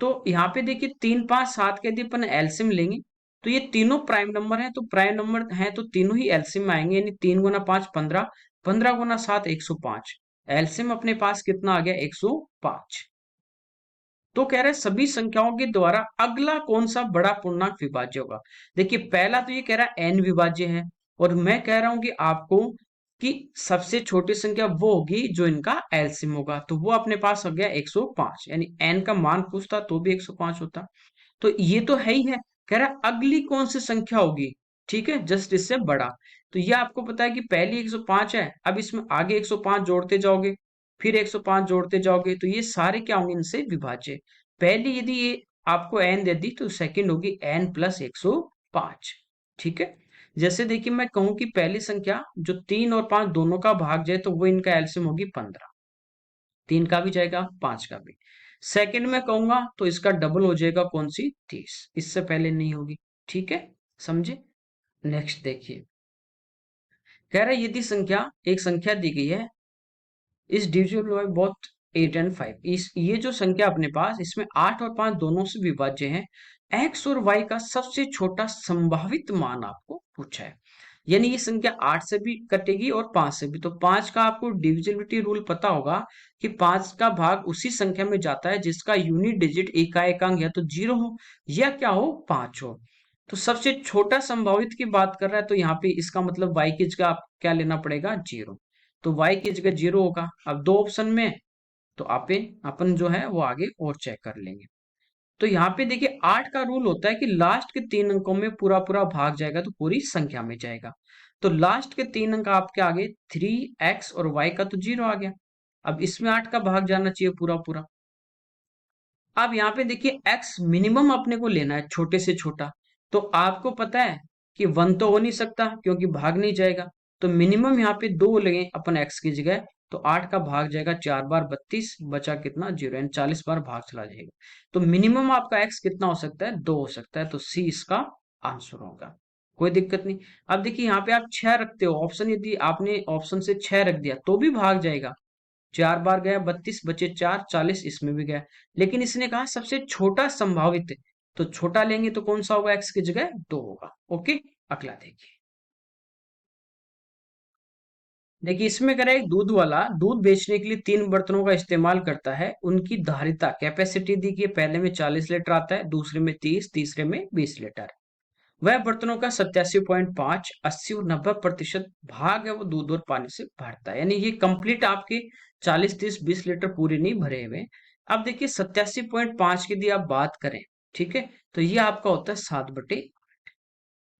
तो यहाँ पे देखिए 3, 5, 7 के यदि अपन एलसीएम लेंगे तो ये तीनों प्राइम नंबर हैं, तो प्राइम नंबर हैं तो तीनों ही एलसीएम में आएंगे। यानी 3 गुना 5 15, 15 गुना 7 105। एलसीएम अपने पास कितना आ गया, 105। तो कह रहे हैं सभी संख्याओं के द्वारा अगला कौन सा बड़ा पूर्णांक विभाज्य होगा। देखिए पहला तो ये कह रहा है एन विभाज्य है, और मैं कह रहा हूं कि आपको कि सबसे छोटी संख्या वो होगी जो इनका एलसीएम होगा। तो वो अपने पास हो गया 105, यानी एन का मान पूछता तो भी 105 होता। तो ये तो है ही है। कह रहा है अगली कौन सी संख्या होगी, ठीक है, जस्ट इससे बड़ा। तो ये आपको पता है कि पहली 105 है, अब इसमें आगे 105 जोड़ते जाओगे, फिर 105 जोड़ते जाओगे, तो ये सारे क्या होंगे, इनसे विभाज्य। पहली यदि ये आपको एन दे दी तो सेकंड होगी एन प्लस 105। ठीक है, जैसे देखिए मैं कहूं कि पहली संख्या जो 3 और 5 दोनों का भाग जाए तो वो इनका एलसीएम होगी 15। 3 का भी जाएगा, 5 का भी। सेकंड में कहूंगा तो इसका डबल हो जाएगा, कौन सी, 30। इससे पहले नहीं होगी। ठीक है, समझे। नेक्स्ट देखिए, कह रहा है यदि संख्या, एक संख्या दी गई है, इस डिविजिबल बाय बोथ 8 एंड 5। इस ये जो संख्या अपने पास, इसमें 8 और 5 दोनों से विभाज्य है। एक्स और वाई का सबसे छोटा संभावित मान आपको पूछा है। यानी ये संख्या 8 से भी कटेगी और 5 से भी। तो 5 का आपको डिविजिबिलिटी रूल पता होगा कि 5 का भाग उसी संख्या में जाता है जिसका यूनिट डिजिट इकाई एकांक या तो 0 हो या क्या हो, 5 हो। तो सबसे छोटा संभावित की बात कर रहा है, तो यहाँ पे इसका मतलब y की जगह आप क्या लेना पड़ेगा, 0। तो y की जगह 0 होगा। अब दो ऑप्शन में, तो अपन जो है वो आगे और चेक कर लेंगे। तो यहाँ पे देखिए 8 का रूल होता है कि लास्ट के 3 अंकों में पूरा पूरा भाग जाएगा तो पूरी संख्या में जाएगा। तो लास्ट के 3 अंक आपके आगे 3x और y का तो 0 आ गया। अब इसमें 8 का भाग जाना चाहिए पूरा पूरा। अब यहाँ पे देखिए x मिनिमम अपने को लेना है, छोटे से छोटा। तो आपको पता है कि 1 तो हो नहीं सकता क्योंकि भाग नहीं जाएगा। तो मिनिमम यहाँ पे 2 लगे अपन x की जगह। तो 8 का भाग जाएगा 4 बार 32, बचा कितना, 0, यानी 40 बार भाग चला जाएगा। तो मिनिमम आपका x कितना हो सकता है, 2 हो सकता है। तो सी इसका आंसर होगा, कोई दिक्कत नहीं। अब देखिए यहाँ पे आप 6 रखते हो ऑप्शन, यदि आपने ऑप्शन से 6 रख दिया तो भी भाग जाएगा। 4 बार गया 32, बचे 4, 40 इसमें भी गया। लेकिन इसने कहा सबसे छोटा संभावित, तो छोटा लेंगे तो कौन सा होगा, x की जगह 2 होगा। ओके, अगला देखिए। देखिए इसमें कह रहा है एक दूध वाला दूध बेचने के लिए 3 बर्तनों का इस्तेमाल करता है, उनकी धारिता कैपेसिटी दी गई है, पहले में 40 लीटर आता है, दूसरे में 30, तीसरे में 20 लीटर। वह बर्तनों का 87.5, 80 और 90% भाग है वो दूध और पानी से भरता है, यानी ये कंप्लीट आपके 40, 30, 20 लीटर पूरे नहीं भरे हुए। अब देखिए 87.5 की यदि आप बात करें, ठीक है, तो ये आपका होता है 7/8।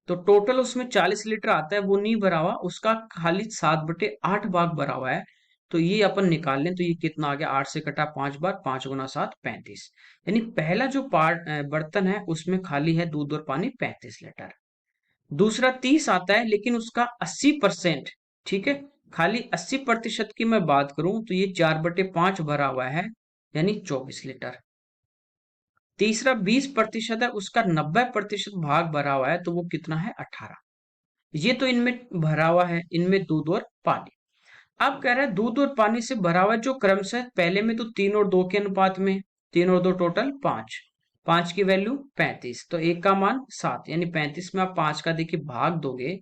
तो टोटल उसमें 40 लीटर आता है वो नहीं भरा हुआ, उसका खाली 7/8 भाग भरा हुआ है। तो ये अपन निकाल लें तो ये कितना आ गया, 8 से कटा 5 बार, 5 × 7 35। यानी पहला जो बर्तन है उसमें खाली है दूध और पानी 35 लीटर। दूसरा 30 आता है लेकिन उसका 80%, ठीक है, खाली 80% की मैं बात करूं तो ये 4/5 भरा हुआ है, यानी 24 लीटर। तीसरा 20% है, उसका 90% भाग भरा हुआ है, तो वो कितना है, 18। ये तो इनमें भरा हुआ है, इनमें दूध और पानी। अब कह रहा है दूध और पानी से भरा हुआ जो क्रमशः पहले में तो 3 और 2 के अनुपात में, 3 और 2 टोटल 5, 5 की वैल्यू 35, तो एक का मान 7, यानी 35 में आप 5 का देखिए भाग दोगे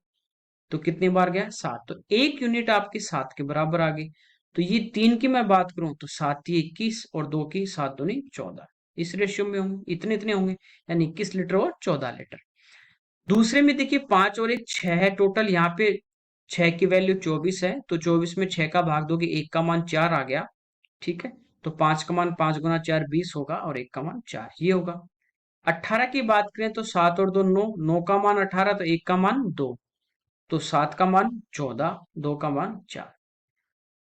तो कितनी बार गया, 7, तो 1 यूनिट आपकी 7 के बराबर आ गई। तो ये 3 की मैं बात करूं तो 7 × 21 और 2 की 7 × 2 = 14, इस रेशियो में होंगे, इतने इतने होंगे, यानी 21 लीटर और 14 लीटर। दूसरे में देखिए 5 और 1 6 है टोटल, यहाँ पे 6 की वैल्यू 24 है, तो 24 में 6 का भाग दोगे, 1 का मान 4 आ गया, ठीक है, तो 5 का मान 5 × 4 20 होगा और 1 का मान 4 ये होगा। 18 की बात करें तो 7 और 2 9, 9 का मान 18, तो 1 का मान 2, तो 7 का मान 14, 2 का मान 4।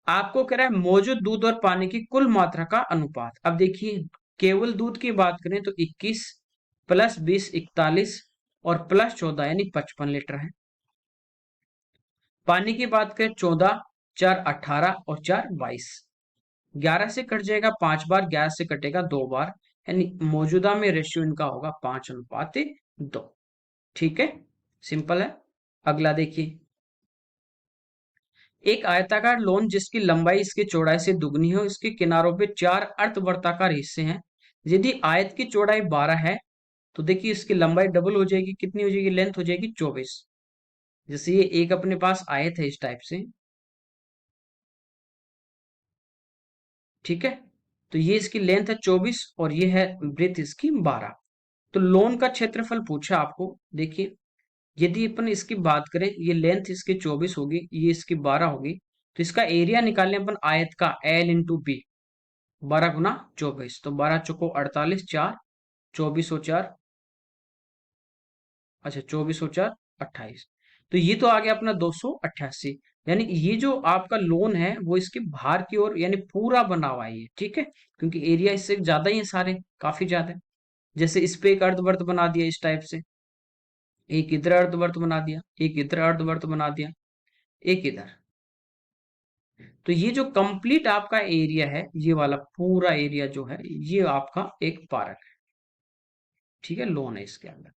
आपको कह रहा है मौजूद दूध और पानी की कुल मात्रा का अनुपात। अब देखिए केवल दूध की बात करें तो 21 + 20 41 और +14 यानी 55 लीटर है। पानी की बात करें 14, 4 18 और 4 22। 11 से कट जाएगा 5 बार, 11 से कटेगा 2 बार, यानी मौजूदा में रेशियो इनका होगा 5:2। ठीक है, सिंपल है। अगला देखिए, एक आयताकार लोन जिसकी लंबाई इसकी चौड़ाई से दुगनी हो, इसके किनारों पे 4 अर्धवर्ताकार हिस्से हैं। यदि आयत की चौड़ाई 12 है तो देखिए इसकी लंबाई डबल हो जाएगी, कितनी हो जाएगी, लेंथ हो जाएगी 24। जैसे ये एक अपने पास आयत है इस टाइप से, ठीक है, तो ये इसकी लेंथ है 24 और ये है ब्रेथ इसकी 12। तो लोन का क्षेत्रफल पूछा आपको। देखिए यदि अपन इसकी बात करें, ये लेंथ इसकी 24 होगी, ये इसकी 12 होगी, तो इसका एरिया निकालने अपन आयत का L × B, 12 × 24, तो 12 चौको 48, 4 24 और 4, अच्छा 24 और 4 28, तो ये तो आ गया अपना 288। यानी ये जो आपका लोन है वो इसके बाहर की ओर यानी पूरा बना हुआ है ये, ठीक है, क्योंकि एरिया इससे ज्यादा ही है, सारे काफी ज्यादा है। जैसे इस पे एक अर्धवर्त बना दिया इस टाइप से, एक इधर अर्धवर्त बना दिया, एक इधर अर्धवर्त बना दिया, एक इधर। तो ये जो कंप्लीट आपका एरिया है, ये वाला पूरा एरिया जो है ये आपका एक पार्क है, ठीक है, लोन है इसके अंदर।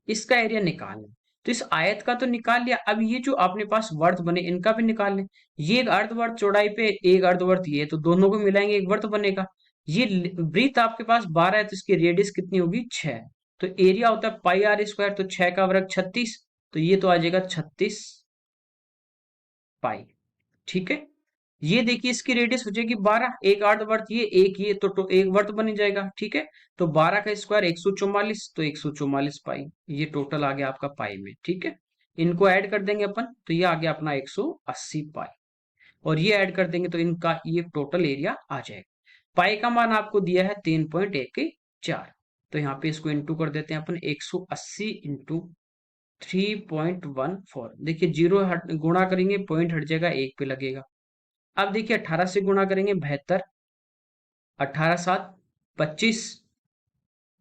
इसका एरिया निकालना, तो इस आयत का तो निकाल लिया, अब ये जो अपने पास वर्त बने इनका भी निकाल लें। ये एक अर्धवर्त चौड़ाई पे एक अर्धवर्त, ये तो दोनों को मिलाएंगे एक वर्त बनेगा। ये वृत्त आपके पास 12 है तो इसकी रेडियस कितनी होगी, 6। तो एरिया होता है πr², तो 6 का वर्ग 36, तो ये तो आ जाएगा 36 पाई, ठीक है। ये देखिए इसकी रेडियस हो जाएगी 12, एक अर्धवर्त ये एक ये, तो एक वर्त बन जाएगा, ठीक है। तो 12 का स्क्वायर 144, तो 144 पाई, ये टोटल आ गया आपका पाई में, ठीक है। इनको ऐड कर देंगे अपन तो ये आ गया अपना 180 पाई, और ये ऐड कर देंगे तो इनका ये टोटल एरिया आ जाएगा। पाई का मान आपको दिया है 3.14, तो यहाँ पे इसको इंटू कर देते हैं अपन, 180 इंटू 3.14। देखिए जीरो हट गुणा करेंगे पॉइंट हट जाएगा, एक पे लगेगा। अब देखिए 18 से गुणा करेंगे 72, 18 7 25,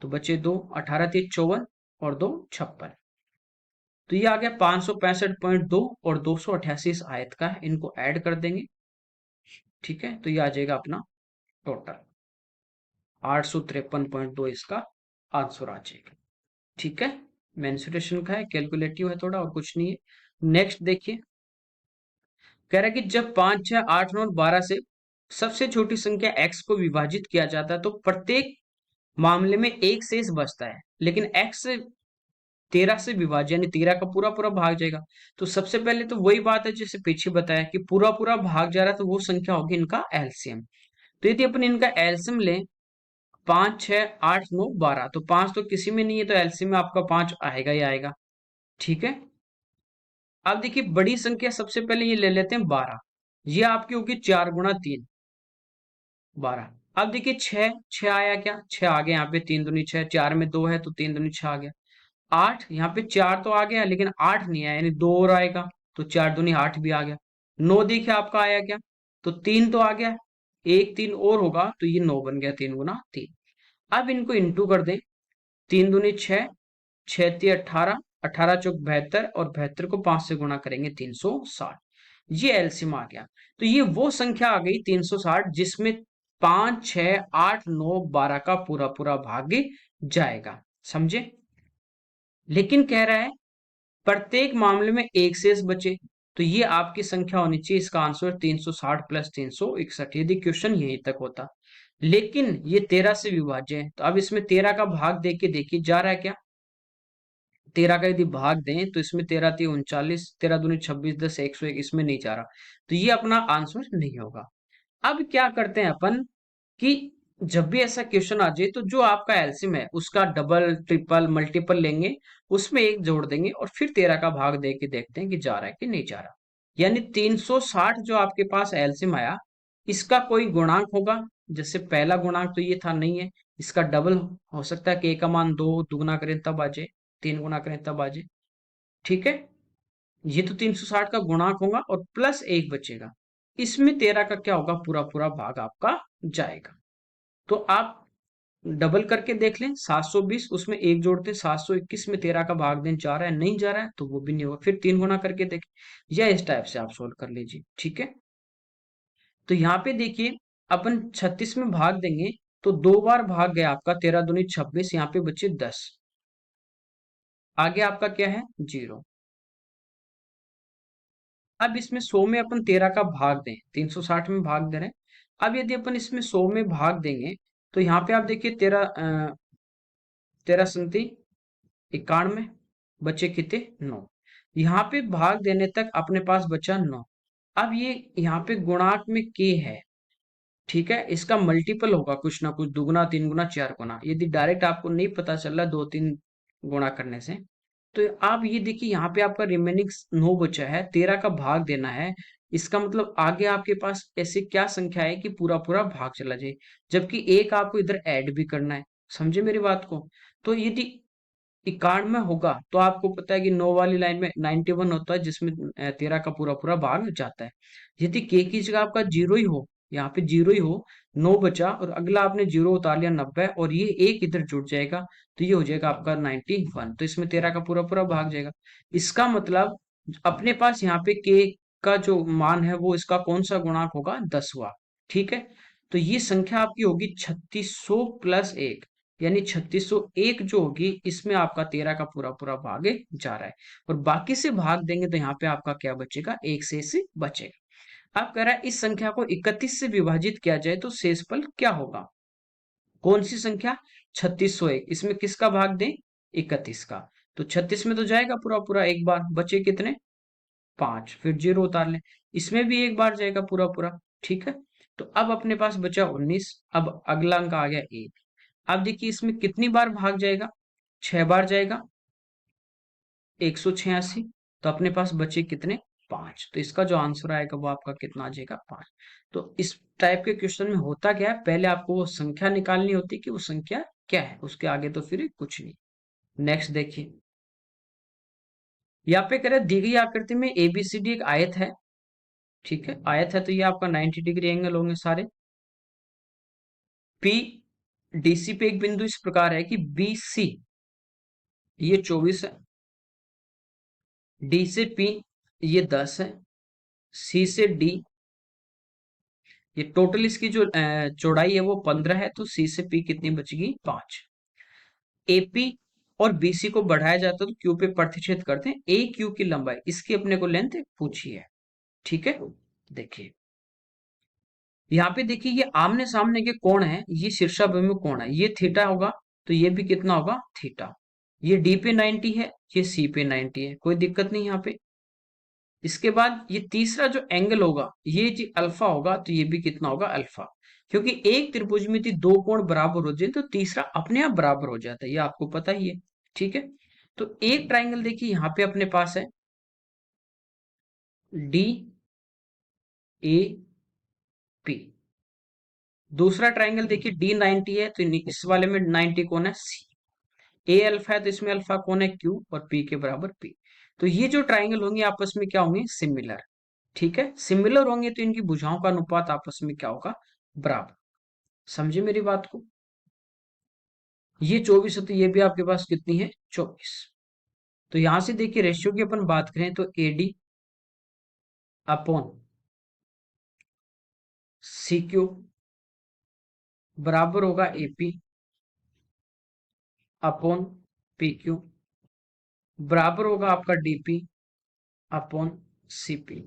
तो बचे 2, 18 3 54 और 2 56, तो ये आ गया 565.2 और 288 इस आयत का है, इनको ऐड कर देंगे, ठीक है, तो ये आ जाएगा अपना टोटल 853.2 इसका आंसर आ जाएगा, ठीक है। मेंसुरेशन का है, कैलकुलेटिव है थोड़ा और कुछ नहीं है। नेक्स्ट देखिए, कह रहा है कि जब 5 6 8 9 12 से सबसे छोटी संख्या x को विभाजित किया जाता है तो प्रत्येक मामले में एक शेष बचता है, लेकिन x 13 से विभाज्य यानी 13 का पूरा पूरा भाग जाएगा। तो सबसे पहले तो वही बात है जैसे पीछे बताया कि पूरा पूरा भाग जा रहा है तो वो संख्या होगी इनका एलसीएम। तो यदि अपन इनका एलसीएम लें 5, 6, 8, 9, 12 तो 5 तो किसी में नहीं है तो एलसीएम में आपका 5 आएगा ही आएगा। ठीक है। अब देखिए बड़ी संख्या सबसे पहले ये ले लेते हैं 12। ये आपकी होगी 4 गुणा 3 12। अब देखिए 6 6 आया क्या? 6 आ गया यहाँ पे 3 दूनी 6, 4 में 2 है तो 3 दूनी 6 आ गया। 8 यहाँ पे 4 तो आ गया लेकिन 8 नहीं आया यानी 2 और आएगा तो 4 दूनी 8 भी आ गया। 9 देखिए आपका आया क्या? तो 3 तो आ गया, एक 3 और होगा तो ये 9 बन गया 3 गुना 3। अब इनको इंटू कर दें, 3 दूनी 6, 6 तिया 18, 18 चौक 72 और 72 को 5 से गुणा करेंगे 360। ये एलसीएम आ गया। तो ये वो संख्या आ गई 360 जिसमें 5, 6, 8, 9, 12 का पूरा पूरा भाग जाएगा। समझे? लेकिन कह रहा है प्रत्येक मामले में एक शेष बचे। तो ये आपकी संख्या होनी चाहिए। इसका आंसर 360 प्लस 361 यदि क्वेश्चन यहीं तक होता। लेकिन ये 13 से विभाज्य है तो अब इसमें 13 का भाग दे के देखिए जा रहा है क्या? 13 का यदि भाग दें तो इसमें 13 3 39, 13 दूनी 26, 10 101 इसमें नहीं जा रहा तो ये अपना आंसर नहीं होगा। अब क्या करते हैं अपन कि जब भी ऐसा क्वेश्चन आ जाए तो जो आपका एलसीएम है उसका डबल ट्रिपल मल्टीपल लेंगे, उसमें एक जोड़ देंगे और फिर 13 का भाग दे के देखते हैं कि जा रहा है कि नहीं जा रहा। यानी 360 जो आपके पास एलसीएम आया इसका कोई गुणांक होगा। जैसे पहला गुणांक तो ये था नहीं है, इसका डबल हो सकता है कि a का मान 2 दुगुना करें तब आ जाए, 3 गुना करें तब आ जाए। ठीक है। ये तो 360 का गुणांक होगा और प्लस एक बचेगा। इसमें 13 का क्या होगा? पूरा पूरा भाग आपका जाएगा। तो आप डबल करके देख लें, 720 उसमें एक जोड़ते हैं 721 में 13 का भाग दें जा रहा है नहीं जा रहा है तो वो भी नहीं होगा। फिर 3 गुना करके देखें या इस टाइप से आप सोल्व कर लीजिए। ठीक है। तो यहाँ पे देखिए अपन 36 में भाग देंगे तो 2 बार भाग गया आपका 13 दूनी 26, यहाँ पे बचे 10, आगे आपका क्या है 0। अब इसमें 100 में अपन 13 का भाग दें, 360 में भाग दे रहे हैं। अब यदि अपन इसमें 100 में भाग देंगे तो यहाँ पे आप देखिए 13 संति 91 बचे कितने 9। यहाँ पे भाग देने तक अपने पास बचा 9। अब ये यहाँ पे गुणांक में के है। ठीक है। इसका मल्टीपल होगा कुछ ना कुछ, दुगुना 3 गुना 4 गुना। यदि डायरेक्ट आपको नहीं पता चल रहा 2 3 गुणा करने से तो आप ये देखिए यहाँ पे आपका रिमेनिंग 9 बचा है, 13 का भाग देना है। इसका मतलब आगे आपके पास ऐसी क्या संख्या है कि पूरा पूरा भाग चला जाए, जबकि एक आपको इधर ऐड भी करना है। समझे मेरी बात को? तो यदि 91 में होगा तो आपको पता है कि 9 वाली लाइन में 91 होता है जिसमें 13 का पूरा पूरा भाग जाता है। यदि के की जगह आपका जीरो ही हो, यहाँ पे जीरो ही हो, 9 बचा और अगला आपने जीरो उतार लिया 90 और ये एक इधर जुड़ जाएगा तो ये हो जाएगा आपका 91। तो इसमें 13 का पूरा पूरा भाग जाएगा। इसका मतलब अपने पास यहाँ पे के का जो मान है वो इसका कौन सा गुणांक होगा? 10वां। ठीक है। तो ये संख्या आपकी होगी 3600 प्लस 1 यानी 3601 जो होगी इसमें आपका 13 का पूरा पूरा भाग जा रहा है और बाकी से भाग देंगे तो यहाँ पे आपका क्या बचेगा? एक शेष बचेगा। अब कह रहा है इस संख्या को 31 से विभाजित किया जाए तो शेषफल क्या होगा? कौन सी संख्या? 3601। इसमें किसका भाग दें? 31 का। तो 36 में तो जाएगा पूरा पूरा एक बार, बचे कितने 5, फिर जीरो उतार लें, इसमें भी एक बार जाएगा पूरा पूरा। ठीक है। तो अब अपने पास बचा 19। अब अगला अंक आ गया 1। अब देखिए इसमें कितनी बार भाग जाएगा? 6 बार जाएगा, 186। तो अपने पास बचे कितने 5। तो इसका जो आंसर आएगा वो आपका कितना आ जाएगा 5। तो इस टाइप के क्वेश्चन में होता क्या है, पहले आपको वो संख्या निकालनी होती है कि वो संख्या क्या है, उसके आगे तो फिर कुछ नहीं। नेक्स्ट देखिए यहाँ पे कह रहे हैं दी गई आकृति में एबीसीडी एक आयत है। ठीक है। आयत है तो ये आपका 90 डिग्री एंगल होंगे सारे। पी डीसी पे एक बिंदु इस प्रकार है कि बी सी ये 24 है, डी से पी ये 10 है, सी से डी ये टोटल इसकी जो चौड़ाई है वो 15 है तो सी से पी कितनी बचेगी 5। एपी और बीसी को बढ़ाया जाता है तो क्यू पे प्रतिच्छेद करते हैं। ए क्यू की लंबाई इसकी अपने को लेंथ पूछी है। ठीक है। देखिए यहाँ पे देखिए ये आमने सामने के कोण है, ये शीर्षाभिमुख कोण है, ये थीटा होगा तो ये भी कितना होगा थीटा। ये डी पे 90 है, ये सी पे 90 है, कोई दिक्कत नहीं यहाँ पे। इसके बाद ये तीसरा जो एंगल होगा ये जी अल्फा होगा, तो ये भी कितना होगा अल्फा। क्योंकि एक त्रिभुज में थी दो कोण बराबर हो जाए तो तीसरा अपने आप बराबर हो जाता है, ये आपको पता ही है। ठीक है, तो एक ट्राइंगल देखिए यहाँ पे अपने पास है डी ए पी। दूसरा ट्राइंगल देखिए डी 90 है, तो इस वाले में 90 कौन है सी। ए अल्फा है तो इसमें अल्फा कौन है क्यू, और पी के बराबर पी। तो ये जो ट्राइंगल होंगे आपस में क्या होंगे सिमिलर। ठीक है, सिमिलर होंगे तो इनकी भुजाओं का अनुपात आपस में क्या होगा बराबर। समझे मेरी बात को। ये 24 है तो ये भी आपके पास कितनी है 24। तो यहां से देखिए रेशियो की अपन बात करें तो एडी अपॉन सी क्यू बराबर होगा एपी अपॉन पी क्यू बराबर होगा आपका डीपी अपॉन सीपी।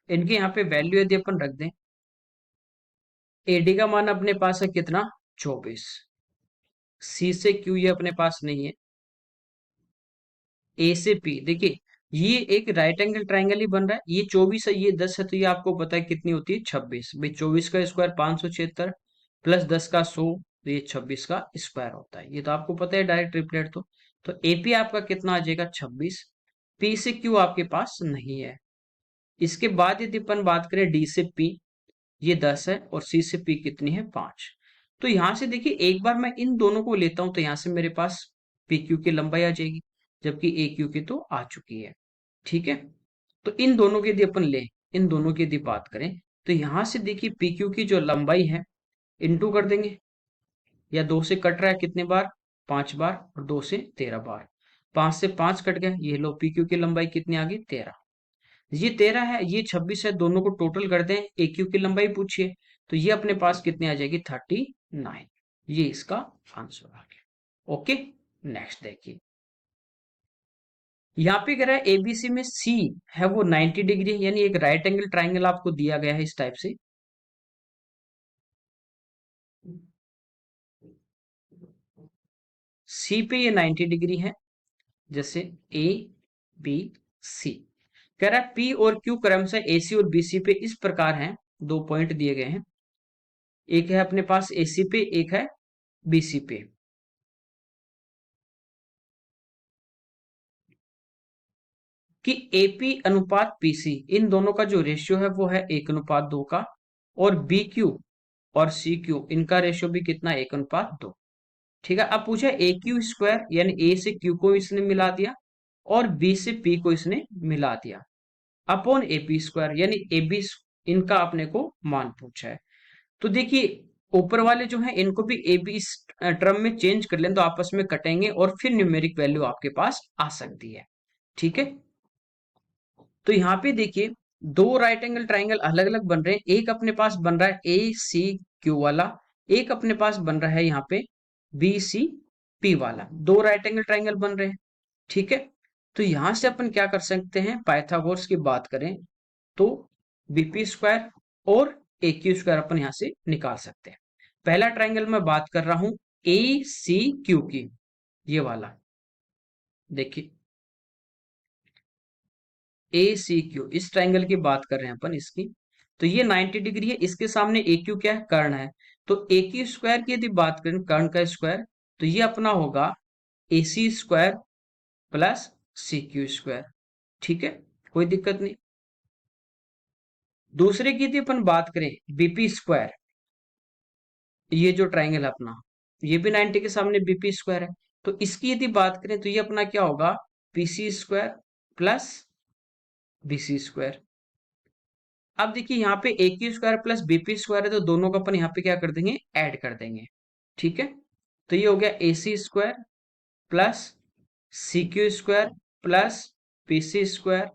इनके यहाँ पे वैल्यू यदि अपन रख दें, एडी का मान अपने पास है कितना 24, सी से क्यू ये अपने पास नहीं है, ए से पी देखिए ये एक राइट एंगल ट्राइंगल ही बन रहा है। ये 24 है ये 10 है, तो ये आपको पता है कितनी होती है 26 भाई। 24 का स्क्वायर 576 प्लस 10 का 100, तो ये 26 का स्क्वायर होता है, ये तो आपको पता है डायरेक्ट रिप्लेट। तो एपी आपका कितना आ जाएगा 26, पी से क्यू आपके पास नहीं है। इसके बाद यदि अपन बात करें डी से पी, ये 10 है और सी से पी कितनी है 5। तो यहां से देखिए एक बार मैं इन दोनों को लेता हूं तो यहां से मेरे पास पी क्यू की लंबाई आ जाएगी, जबकि ए क्यू की तो आ चुकी है। ठीक है, तो इन दोनों की यदि अपन ले, इन दोनों की यदि बात करें तो यहां से देखिए पी क्यू की जो लंबाई है इनटू कर देंगे, या 2 से कट रहा है कितने बार 5 बार, और 2 से 13 बार, 5 से 5 कट गए, ये लो पी क्यू की लंबाई कितनी आ गई 13। ये 13 है ये 26 है, दोनों को टोटल कर दें, ए क्यू की लंबाई पूछिए, तो ये अपने पास कितनी आ जाएगी 39। ये इसका आंसर आ गया। ओके, नेक्स्ट देखिए यहाँ पे कह रहा है एबीसी में सी है वो 90 डिग्री है, यानी एक राइट एंगल ट्राइंगल आपको दिया गया है इस टाइप से। सी पे ये 90 डिग्री है, जैसे ए बी सी। कह रहा है पी और क्यू क्रमशः एसी और बीसी पे इस प्रकार हैं, दो पॉइंट दिए गए हैं, एक है अपने पास एसी पे एक है बीसी पे। कि एपी अनुपात पीसी इन दोनों का जो रेशियो है वो है 1:2 का, और बी क्यू और सी क्यू इनका रेशियो भी कितना 1:2। ठीक है, अब पूछा ए क्यू स्क्वायर यानी ए से क्यू को इसने मिला दिया और बी से पी को इसने मिला दिया, अपॉन एपी स्क्वायर यानी ए बी, इनका अपने को मान पूछा है। तो देखिए ऊपर वाले जो है इनको भी ए बी टर्म में चेंज कर लें तो आपस में कटेंगे और फिर न्यूमेरिक वैल्यू आपके पास आ सकती है। ठीक है, तो यहाँ पे देखिए दो राइट एंगल ट्राइंगल अलग अलग बन रहे हैं, एक अपने पास बन रहा है ए सी क्यू वाला, एक अपने पास बन रहा है यहाँ पे बी सी पी वाला, दो राइट एंगल ट्राइंगल बन रहे हैं। ठीक है, तो यहां से अपन क्या कर सकते हैं पाइथागोरस की बात करें तो बीपी स्क्वायर और ए क्यू स्क्वायर अपन यहां से निकाल सकते हैं। पहला ट्राइंगल मैं बात कर रहा हूं ए सी क्यू की, ये वाला देखिए ए सी क्यू, इस ट्राइंगल की बात कर रहे हैं अपन इसकी। तो ये 90 डिग्री है, इसके सामने ए क्यू क्या है कर्ण है, तो ए क्यू स्क्वायर की यदि बात करें कर्ण का स्क्वायर, तो ये अपना होगा a c square plus c q square. ठीक है, कोई दिक्कत नहीं। दूसरे की यदि अपन बात करें बीपी स्क्वायर, ये जो ट्राइंगल है अपना, ये भी 90 के सामने बीपी स्क्वायर है, तो इसकी यदि बात करें तो ये अपना क्या होगा PC square plus BC square. अब देखिए यहाँ पे a q square plus BP square है, तो दोनों को अपन यहाँ पे क्या कर देंगे ऐड कर देंगे। ठीक है, तो ये हो गया a c square plus c q square plus PC square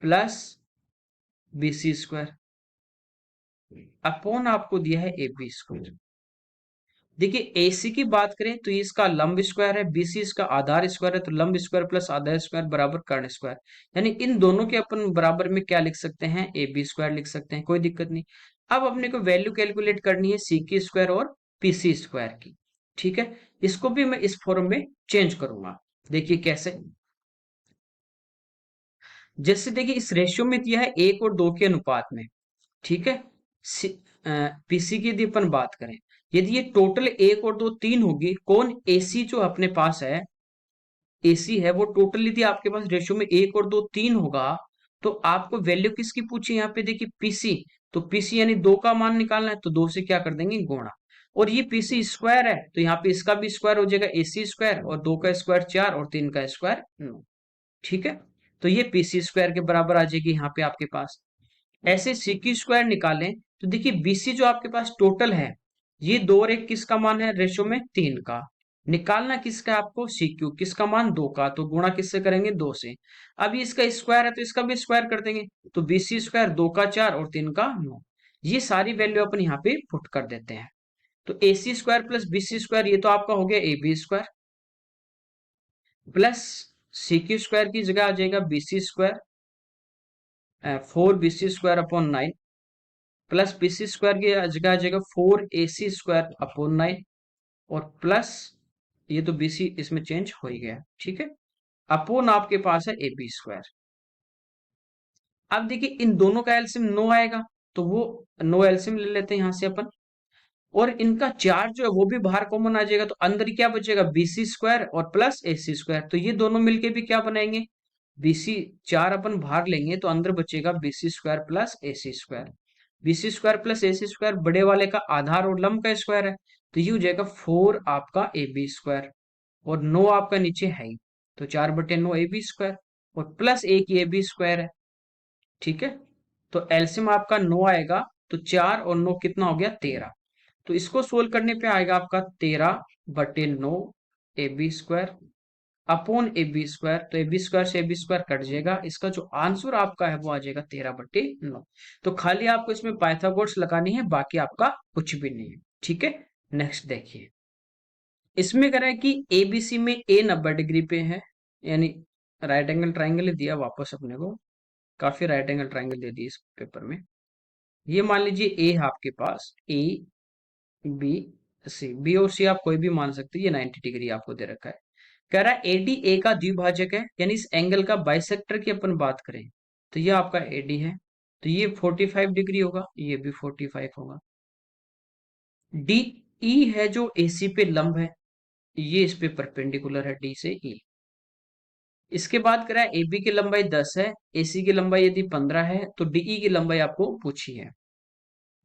plus BC square upon आपको दिया है ए बी स्क्वायर। देखिए एसी की बात करें तो ये इसका लंब स्क्वायर है, बीसी इसका आधार स्क्वायर है, तो लंब स्क्वायर प्लस आधार स्क्वायर बराबर कर्ण स्क्वायर, यानी इन दोनों के अपन बराबर में क्या लिख सकते हैं ए बी स्क्वायर लिख सकते हैं, कोई दिक्कत नहीं। अब अपने को वैल्यू कैलकुलेट करनी है सी की स्क्वायर और पीसी स्क्वायर की। ठीक है, इसको भी मैं इस फॉर्म में चेंज करूंगा। देखिए कैसे, जैसे देखिए इस रेशियो में दिया है 1 और 2 के अनुपात में, ठीक है। पीसी की यदि अपन बात करें, यदि ये टोटल 1 और 2 3 होगी, कौन एसी जो अपने पास है, एसी है वो टोटल यदि आपके पास रेशियो में 1 और 2 3 होगा, तो आपको वैल्यू किसकी पूछी है यहाँ पे, देखिए पीसी। तो पीसी यानी 2 का मान निकालना है, तो 2 से क्या कर देंगे, गुणा। और ये पीसी स्क्वायर है, तो यहाँ पे इसका भी स्क्वायर हो जाएगा, एसी स्क्वायर, और 2 का स्क्वायर 4 और 3 का स्क्वायर 9। ठीक है, तो ये पीसी स्क्वायर के बराबर आ जाएगी यहाँ पे आपके पास। ऐसे सी क्यू स्क्वायर निकालें, तो देखिए बीसी जो आपके पास टोटल है, ये 2 और 1 किसका मान है, रेशो में 3 का। निकालना किसका है आपको, सी क्यू किसका मान 2 का, तो गुणा किससे करेंगे, 2 से। अब ये इसका स्क्वायर है तो इसका भी स्क्वायर कर देंगे, तो बीसी स्क्वायर 2 का 4 और 3 का 9। ये सारी वैल्यू अपन यहाँ पे पुट कर देते हैं। तो a c square plus b c square, ये तो आपका हो गया a B square, plus c q square की जगह आ जाएगा b c square, 4 bc square upon 9, plus b c square की जगह आ जाएगा 4 ac स्क्वायर अपॉन 9, और प्लस ये तो बी सी इसमें चेंज हो ही गया, ठीक है। अपॉन आपके पास है ए बी स्क्वायर। अब देखिए इन दोनों का एलसीएम 9 आएगा, तो वो 9 एलसीएम ले लेते हैं यहां से अपन। और इनका चार जो है वो भी बाहर कॉमन आ जाएगा, तो अंदर क्या बचेगा, बीसी स्क्वायर और प्लस एसी स्क्वायर, तो ये दोनों मिलके भी क्या बनाएंगे, बीसी। चार अपन बाहर लेंगे तो अंदर बचेगा BC square plus AC square. BC square plus AC square बड़े वाले का आधार और लंब का स्क्वायर है, तो ये हो जाएगा 4 आपका ए बी स्क्वायर, और 9 आपका नीचे है ही, तो 4/9 ए बी स्क्वायर, और प्लस एक ए बी स्क्वायर है, ठीक है। तो एलसीएम आपका 9 आएगा, तो 4 और 9 कितना हो गया, 13। तो इसको सोल्व करने पे आएगा आपका 13/9 A B square upon A B square, तो ए बी स्क्वायर से ए बी स्क्वायर कट जाएगा, इसका जो आंसर आपका है वो आ जाएगा 13/9। तो खाली आपको इसमें पाइथागोरस लगानी है, बाकी आपका कुछ भी नहीं है, ठीक है। नेक्स्ट देखिए, इसमें कह रहा है कि एबीसी में ए 90 डिग्री पे है, यानी राइट एंगल ट्राइंगल दिया वापस अपने को, काफी राइट एंगल ट्राइंगल दे दिए इस पेपर में। ये मान लीजिए ए है आपके पास, ए बी सी, बी और सी आप कोई भी मान सकते हैं, ये 90 डिग्री आपको दे रखा है। कह रहा है एडी ए का द्विभाजक है, यानी इस एंगल का बाइसेक्टर की अपन बात करें, तो ये आपका एडी है, तो ये 45 डिग्री होगा, ये भी 45 होगा। डी ई है जो एसी पे लंब है, ये इस पे परपेंडिकुलर है, डी से ई। इसके बाद करा ए बी की लंबाई 10 है, एसी की लंबाई यदि 15 है, तो डीई की लंबाई आपको पूछी है,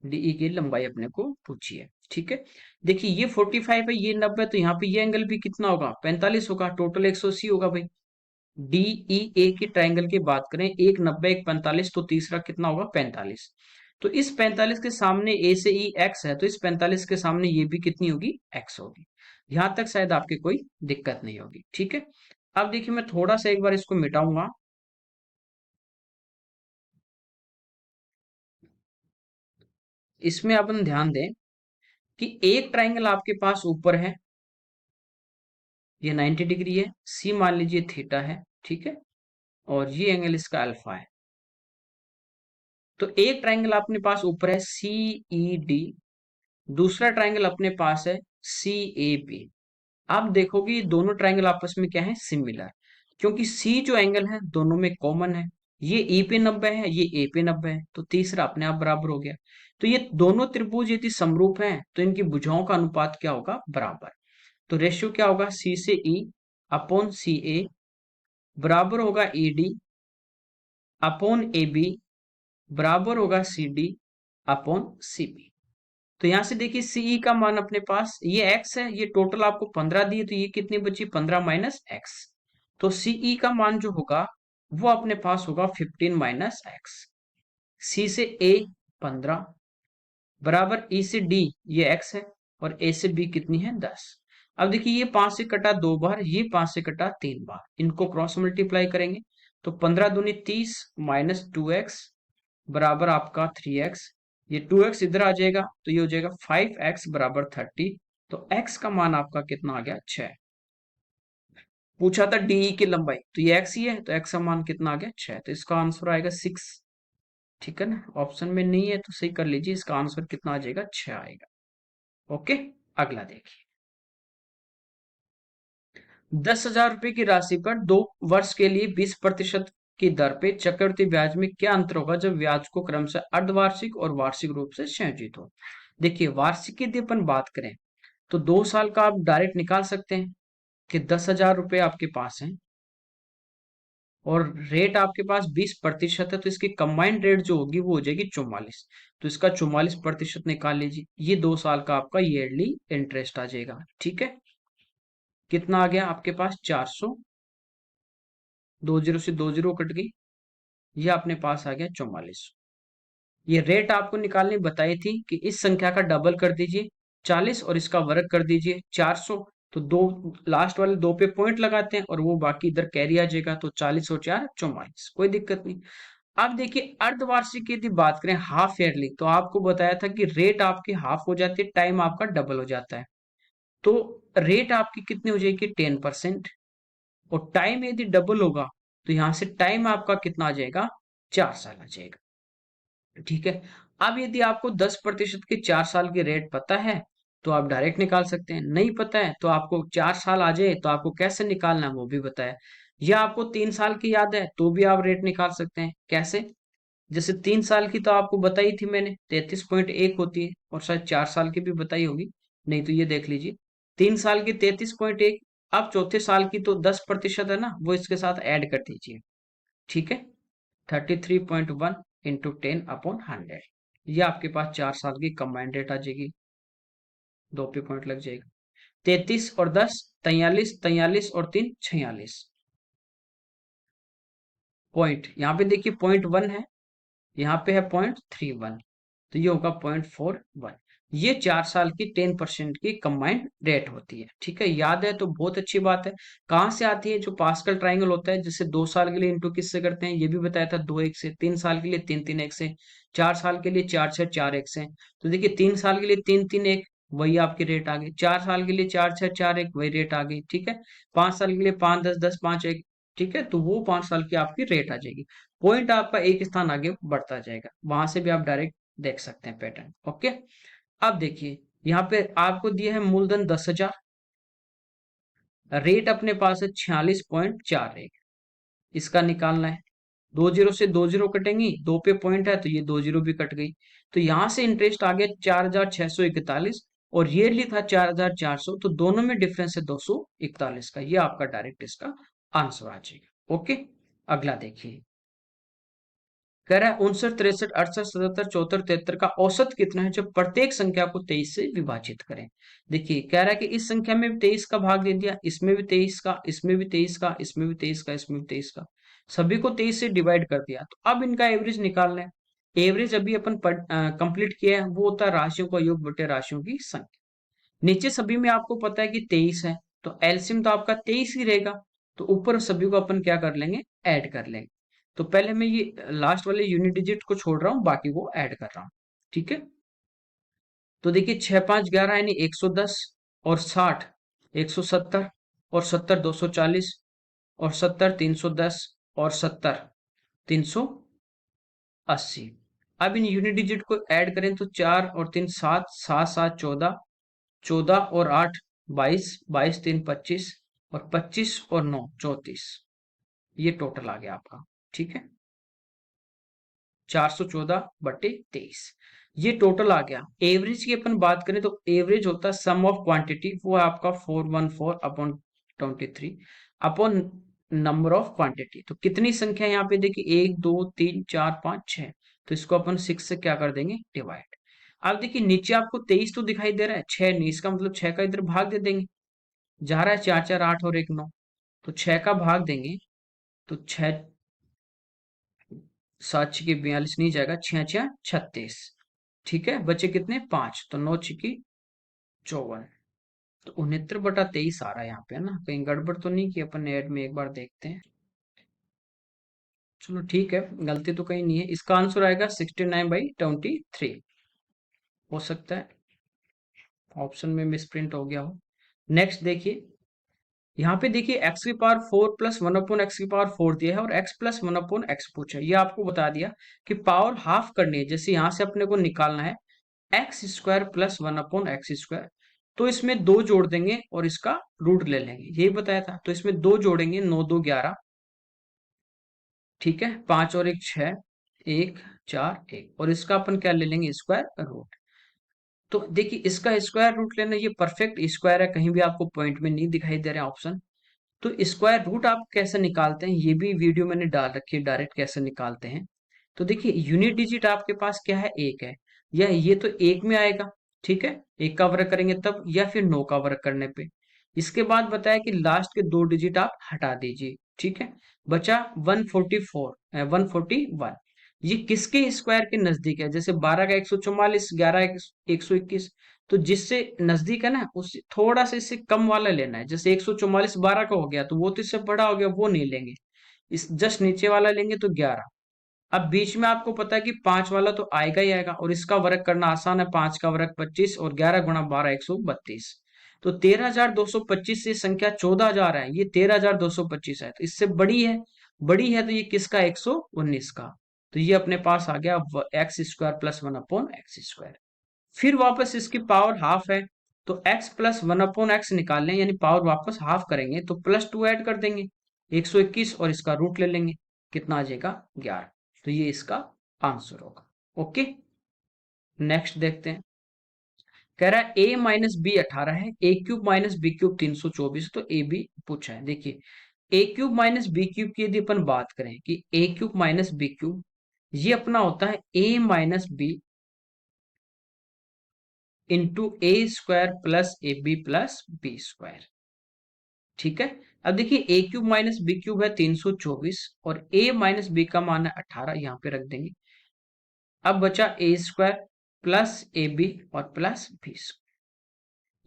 डीई की लंबाई अपने को पूछी है, ठीक है। देखिए ये 45 है, ये 90, तो यहाँ पे ये एंगल भी कितना होगा, 45 होगा, टोटल 180 होगा भाई। डीई ए की ट्राइंगल की बात करें, एक 90 एक 45, तो तीसरा कितना होगा, 45। तो इस 45 के सामने ए से ई एक्स है, तो इस 45 के सामने ये भी कितनी होगी, एक्स होगी। यहां तक शायद आपकी कोई दिक्कत नहीं होगी, ठीक है। अब देखिए मैं थोड़ा सा एक बार इसको मिटाऊंगा। इसमें अपन ध्यान दें कि एक ट्राइंगल आपके पास ऊपर है, ये 90 डिग्री है, सी मान लीजिए थीटा है, ठीक है, और ये एंगल इसका अल्फा है। तो एक ट्राइंगल अपने पास ऊपर है सी ई डी, दूसरा ट्राइंगल अपने पास है सी ए बी। आप देखोगे ये दोनों ट्राइंगल आपस में क्या है, सिमिलर, क्योंकि सी जो एंगल है दोनों में कॉमन है, ये ई पे 90 है, ये ए पे 90 है, तो तीसरा अपने आप बराबर हो गया। तो ये दोनों त्रिभुज यदि समरूप हैं, तो इनकी भुजाओं का अनुपात क्या होगा, बराबर। तो रेशियो क्या होगा, सी से ई अपॉन सी ए बराबर होगा E D upon A B बराबर होगा C D upon C B. तो यहां से देखिए सीई का मान अपने पास ये एक्स है, ये टोटल आपको 15 दिए, तो ये कितनी बची, 15 माइनस एक्स। तो सीई का मान जो होगा वो अपने पास होगा 15 माइनस एक्स। सी से ए 15 बराबर ई से डी, ये एक्स है, और ए से बी कितनी है, 10। अब देखिए ये 5 से कटा 2 बार, ये 5 से कटा 3 बार, इनको क्रॉस मल्टीप्लाई करेंगे, तो 15 दूनी 30 माइनस 2x बराबर आपका 3x। ये 2x इधर आ जाएगा, तो ये हो जाएगा 5x बराबर 30। तो x का मान आपका कितना आ गया, 6। पूछा था डी की लंबाई, तो ये x ही है, तो x का मान कितना आ गया, 6, तो इसका आंसर आएगा 6। ठीक है ना, ऑप्शन में नहीं है तो सही कर लीजिए, इसका आंसर कितना आ जाएगा, 6 आएगा। ओके, अगला देखिए। 10,000 रुपए की राशि पर 2 वर्ष के लिए 20% की दर पे चक्रवृद्धि ब्याज में क्या अंतर होगा जब ब्याज को क्रमशः अर्धवार्षिक और वार्षिक रूप से संयोजित हो। देखिए, वार्षिक की यदि अपन बात करें तो 2 साल का आप डायरेक्ट निकाल सकते हैं कि 10,000 रुपए आपके पास हैं और रेट आपके पास 20% है, तो इसकी कंबाइंड रेट जो होगी वो हो जाएगी 44। तो इसका 44% निकाल लीजिए, ये 2 साल का आपका ईयरली इंटरेस्ट आ जाएगा। ठीक है, कितना आ गया आपके पास 400, 20 से 20 कट गई, ये अपने पास आ गया 44। ये रेट आपको निकालनी बताई थी कि इस संख्या का डबल कर दीजिए 40 और इसका वर्ग कर दीजिए 400। तो दो लास्ट वाले दो पे पॉइंट लगाते हैं और वो बाकी इधर कैरी आ जाएगा, तो 40 और 4 44, कोई दिक्कत नहीं। अब देखिए, अर्धवार्षिक की यदि बात करें हाफ ईयरली, तो आपको बताया था कि रेट आपकी हाफ हो जाती है, टाइम आपका डबल हो जाता है। तो रेट आपकी कितनी हो जाएगी 10%, और टाइम यदि डबल होगा तो यहां से टाइम आपका कितना आ जाएगा 4 साल आ जाएगा। ठीक है, अब यदि आपको 10% के 4 साल की रेट पता है तो आप डायरेक्ट निकाल सकते हैं, नहीं पता है तो आपको 4 साल आ जाए तो आपको कैसे निकालना है वो भी बताया, या आपको 3 साल की याद है तो भी आप रेट निकाल सकते हैं। कैसे? जैसे 3 साल की तो आपको बताई थी मैंने 33.1 होती है, और शायद 4 साल की भी बताई होगी, नहीं तो ये देख लीजिए 3 साल की 33.1। अब चौथे साल की तो 10% है ना, वो इसके साथ ऐड कर दीजिए। ठीक है, 33.1 इंटू 10/100, ये आपके पास 4 साल की कंबाइंड रेट आ जाएगी, दो पे पॉइंट लग जाएगा। 33 और 10 43, 43 और 3 46 पॉइंट, यहाँ पे देखिए पॉइंट 1 है, यहाँ पे है पॉइंट 31, तो ये होगा पॉइंट 41। ये 4 साल की 10% की कंबाइंड रेट होती है। ठीक है, याद है तो बहुत अच्छी बात है। कहाँ से आती है? जो पास्कल ट्राइंगल होता है, जैसे 2 साल के लिए इंटू किससे करते हैं ये भी बताया था, 2 1 से, 3 साल के लिए 3 3 1 से, 4 साल के लिए 4 6 4 1 से। तो देखिए 3 साल के लिए 3 3 1, वही आपकी रेट आ गई। 4 साल के लिए 4 6 4 1, वही रेट आ गई। ठीक है, 5 साल के लिए 5 10 10 5 1। ठीक है, तो वो 5 साल की आपकी रेट आ जाएगी। पॉइंट आपका एक स्थान आगे बढ़ता जाएगा, वहां से भी आप डायरेक्ट देख सकते हैं पैटर्न। ओके, अब देखिए यहाँ पे आपको दिया है मूलधन 10,000, रेट अपने पास है 46.41, इसका निकालना है। 20 से 20 कटेंगी, दो पे पॉइंट है तो ये 20 भी कट गई, तो यहां से इंटरेस्ट आ गया 4,641, और ईयरली था 4,400, तो दोनों में डिफरेंस है 241 का, ये आपका डायरेक्ट इसका आंसर आ जाएगा। ओके, अगला देखिए, कह रहा है 59 63 68 77 74 73 का औसत कितना है जब प्रत्येक संख्या को 23 से विभाजित करें। देखिए, कह रहा है कि इस संख्या में भी 23 का भाग दे दिया, इसमें भी 23 का, इसमें भी 23 का, इसमें भी 23 का, इसमें भी 23 का, सभी को 23 से डिवाइड कर दिया। तो अब इनका एवरेज निकालना है। एवरेज अभी अपन कंप्लीट किया है, वो होता है राशियों का योग बटे राशियों की संख्या। नीचे सभी में आपको पता है कि 23 है, तो एलसीएम तो आपका 23 ही रहेगा, तो ऊपर सभी को अपन क्या कर लेंगे, ऐड कर लेंगे। तो पहले मैं ये लास्ट वाले यूनिट डिजिट को छोड़ रहा हूँ, बाकी को ऐड कर रहा हूँ। ठीक है, तो देखिए 6 5 11 यानी 110, और 60 170, और 70 240, और 70 310, और 70 380। अब इन यूनिट डिजिट को ऐड करें तो 4 और 3 7, 7 7 14, 14 और 8 22, 22 3 25, और 25 और 9 34, ये टोटल आ गया आपका। ठीक है, 414/23, ये टोटल आ गया। एवरेज की अपन बात करें तो एवरेज होता है सम ऑफ क्वांटिटी, वो है आपका 414/23 अपॉन नंबर ऑफ क्वांटिटी। तो कितनी संख्या यहाँ पे देखिए 1 2 3 4 5 6, तो इसको अपन 6 से क्या कर देंगे, डिवाइड। अब देखिए नीचे आपको 23 तो दिखाई दे रहा है, 6 नहीं, इसका मतलब 6 का इधर भाग दे देंगे, जा रहा है 4 4 8 और 1 9, तो 6 का भाग देंगे, तो 6 7 छिके 42 नहीं जाएगा, 6 6 36। ठीक है, बचे कितने 5, तो 9 छिकी 54, तो 69/23 आ रहा है यहाँ पे, है ना, कहीं गड़बड़ तो नहीं की अपन ऐड में, एक बार देखते हैं। चलो ठीक है, गलती तो कहीं नहीं है, इसका आंसर आएगा 69/23, हो सकता है ऑप्शन में मिसप्रिंट हो गया हो। नेक्स्ट देखिए, यहाँ पे देखिए एक्स की पावर 4 प्लस 1/x की पावर 4 दिया है, और x प्लस 1/x पूछा है। ये आपको बता दिया कि पावर हाफ करनी है, जैसे यहाँ से अपने को निकालना है x square plus 1/x square, तो इसमें 2 जोड़ देंगे और इसका रूट ले लेंगे, यही बताया था। तो इसमें 2 जोड़ेंगे, 9 2 11, ठीक है, 5 और 1 6, 1 4 1, और इसका अपन क्या ले लेंगे, स्क्वायर रूट। तो देखिए इसका स्क्वायर रूट लेना, ये परफेक्ट स्क्वायर है, कहीं भी आपको पॉइंट में नहीं दिखाई दे रहा ऑप्शन। तो स्क्वायर रूट आप कैसे निकालते हैं, ये भी वीडियो मैंने डाल रखी है, डायरेक्ट कैसे निकालते हैं। तो देखिए यूनिट डिजिट आपके पास क्या है, एक है, या ये तो एक में आएगा, ठीक है, एक का वर्ग करेंगे तब, या फिर 9 का वर्ग करने पे। इसके बाद बताया कि लास्ट के 2 डिजिट आप हटा दीजिए, ठीक है, बचा 144 141। ये किसके स्क्वायर के नजदीक है, जैसे 12 का 144, 11 का 121, तो जिससे नजदीक है ना, उससे थोड़ा सा इससे कम वाला लेना है। जैसे 144 12 का हो गया, तो वो तो इससे बड़ा हो गया, वो नहीं लेंगे, इस जस्ट नीचे वाला लेंगे, तो 11। अब बीच में आपको पता है कि 5 वाला तो आएगा ही आएगा, और इसका वर्ग करना आसान है, 5 का वर्ग 25, और 11 गुणा 12 132। तो 13,225 से संख्या 14,000 है, ये 13,225 है, तो इससे बड़ी है, बड़ी है, तो ये किसका, 119 का। तो ये अपने पास आ गया एक्स स्क्वायर प्लस 1/x²। फिर वापस इसकी पावर हाफ है, तो x प्लस 1/x निकाल लें, यानी पावर वापस हाफ करेंगे, तो +2 ऐड कर देंगे, 121, और इसका रूट ले लेंगे, कितना आ जाएगा, 11। तो ये इसका आंसर होगा। ओके, नेक्स्ट देखते हैं। कह रहा है a माइनस बी 18 है, a³ माइनस b³ 324, तो ए बी पूछा है। देखिए a³ माइनस b³ की यदि अपन बात करें कि a³ माइनस b³ ये अपना होता है a minus B into a² plus A B plus b², ठीक है। अब देखिए a³ माइनस b³ है 324, और a माइनस बी का मान है 18, यहाँ पे रख देंगे। अब बचा a² प्लस ए बी और प्लस बी।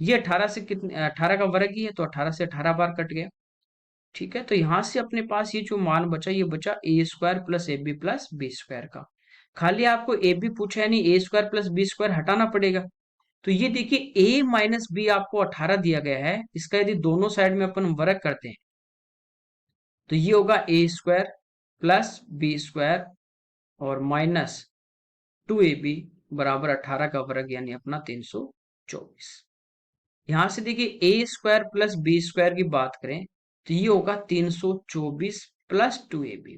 ये 18 से कितने, 18 का वर्ग ही है, तो 18 से 18 बार कट गया, ठीक है। तो यहां से अपने पास ये जो मान बचा, ये बचा a² plus A B plus b² का। खाली आपको ए बी पूछा है, नहीं a² प्लस b² हटाना पड़ेगा। तो ये देखिए a माइनस बी आपको 18 दिया गया है, इसका यदि दोनों साइड में अपन वर्ग करते हैं, तो ये होगा a² प्लस b² और माइनस 2ab बराबर 18 का वर्ग, यानी अपना 324। यहां से देखिए a² प्लस b² की बात करें, तो ये होगा 324 प्लस 2ab,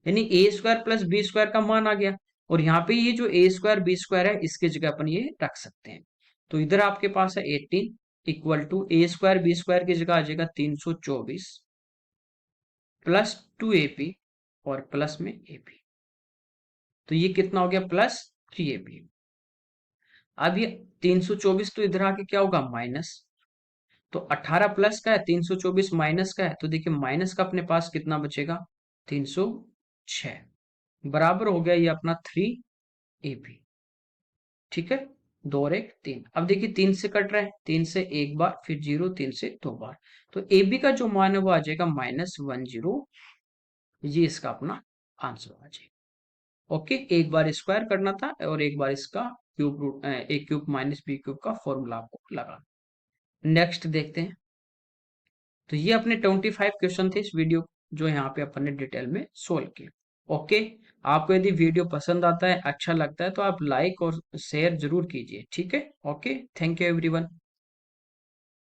यानी a² प्लस b² का मान आ गया। और यहाँ पे ये जो a²b² है, इसकी जगह अपन ये रख सकते हैं। तो इधर आपके पास है 18 इक्वल टू a²b² की जगह आ जाएगा 324 प्लस 2ab और प्लस में ab, तो ये कितना हो गया, प्लस 3ab। अब ये 324 तो इधर आके क्या होगा, माइनस, तो 18 प्लस का है, 324 माइनस का है, तो देखिए माइनस का अपने पास कितना बचेगा, 306, बराबर हो गया ये अपना 3ab, ठीक है। 2 और 1 3। अब देखिए 3 से कट रहा है, 3 से एक बार, फिर 0, 3 से 2 बार, तो ए बी का जो मान है वो आ जाएगा -10। ये इसका अपना आंसर आ जाएगा। ओके, एक बार स्क्वायर करना था, और एक बार इसका cube root, a³ minus b³ का फॉर्मूला आपको लगा। नेक्स्ट देखते हैं। तो ये अपने 25 क्वेश्चन थे इस वीडियो, जो यहाँ पे अपन ने डिटेल में सोल्व किए। ओके, आपको यदि वीडियो पसंद आता है, अच्छा लगता है, तो आप लाइक और शेयर जरूर कीजिए, ठीक है। Okay, thank you everyone.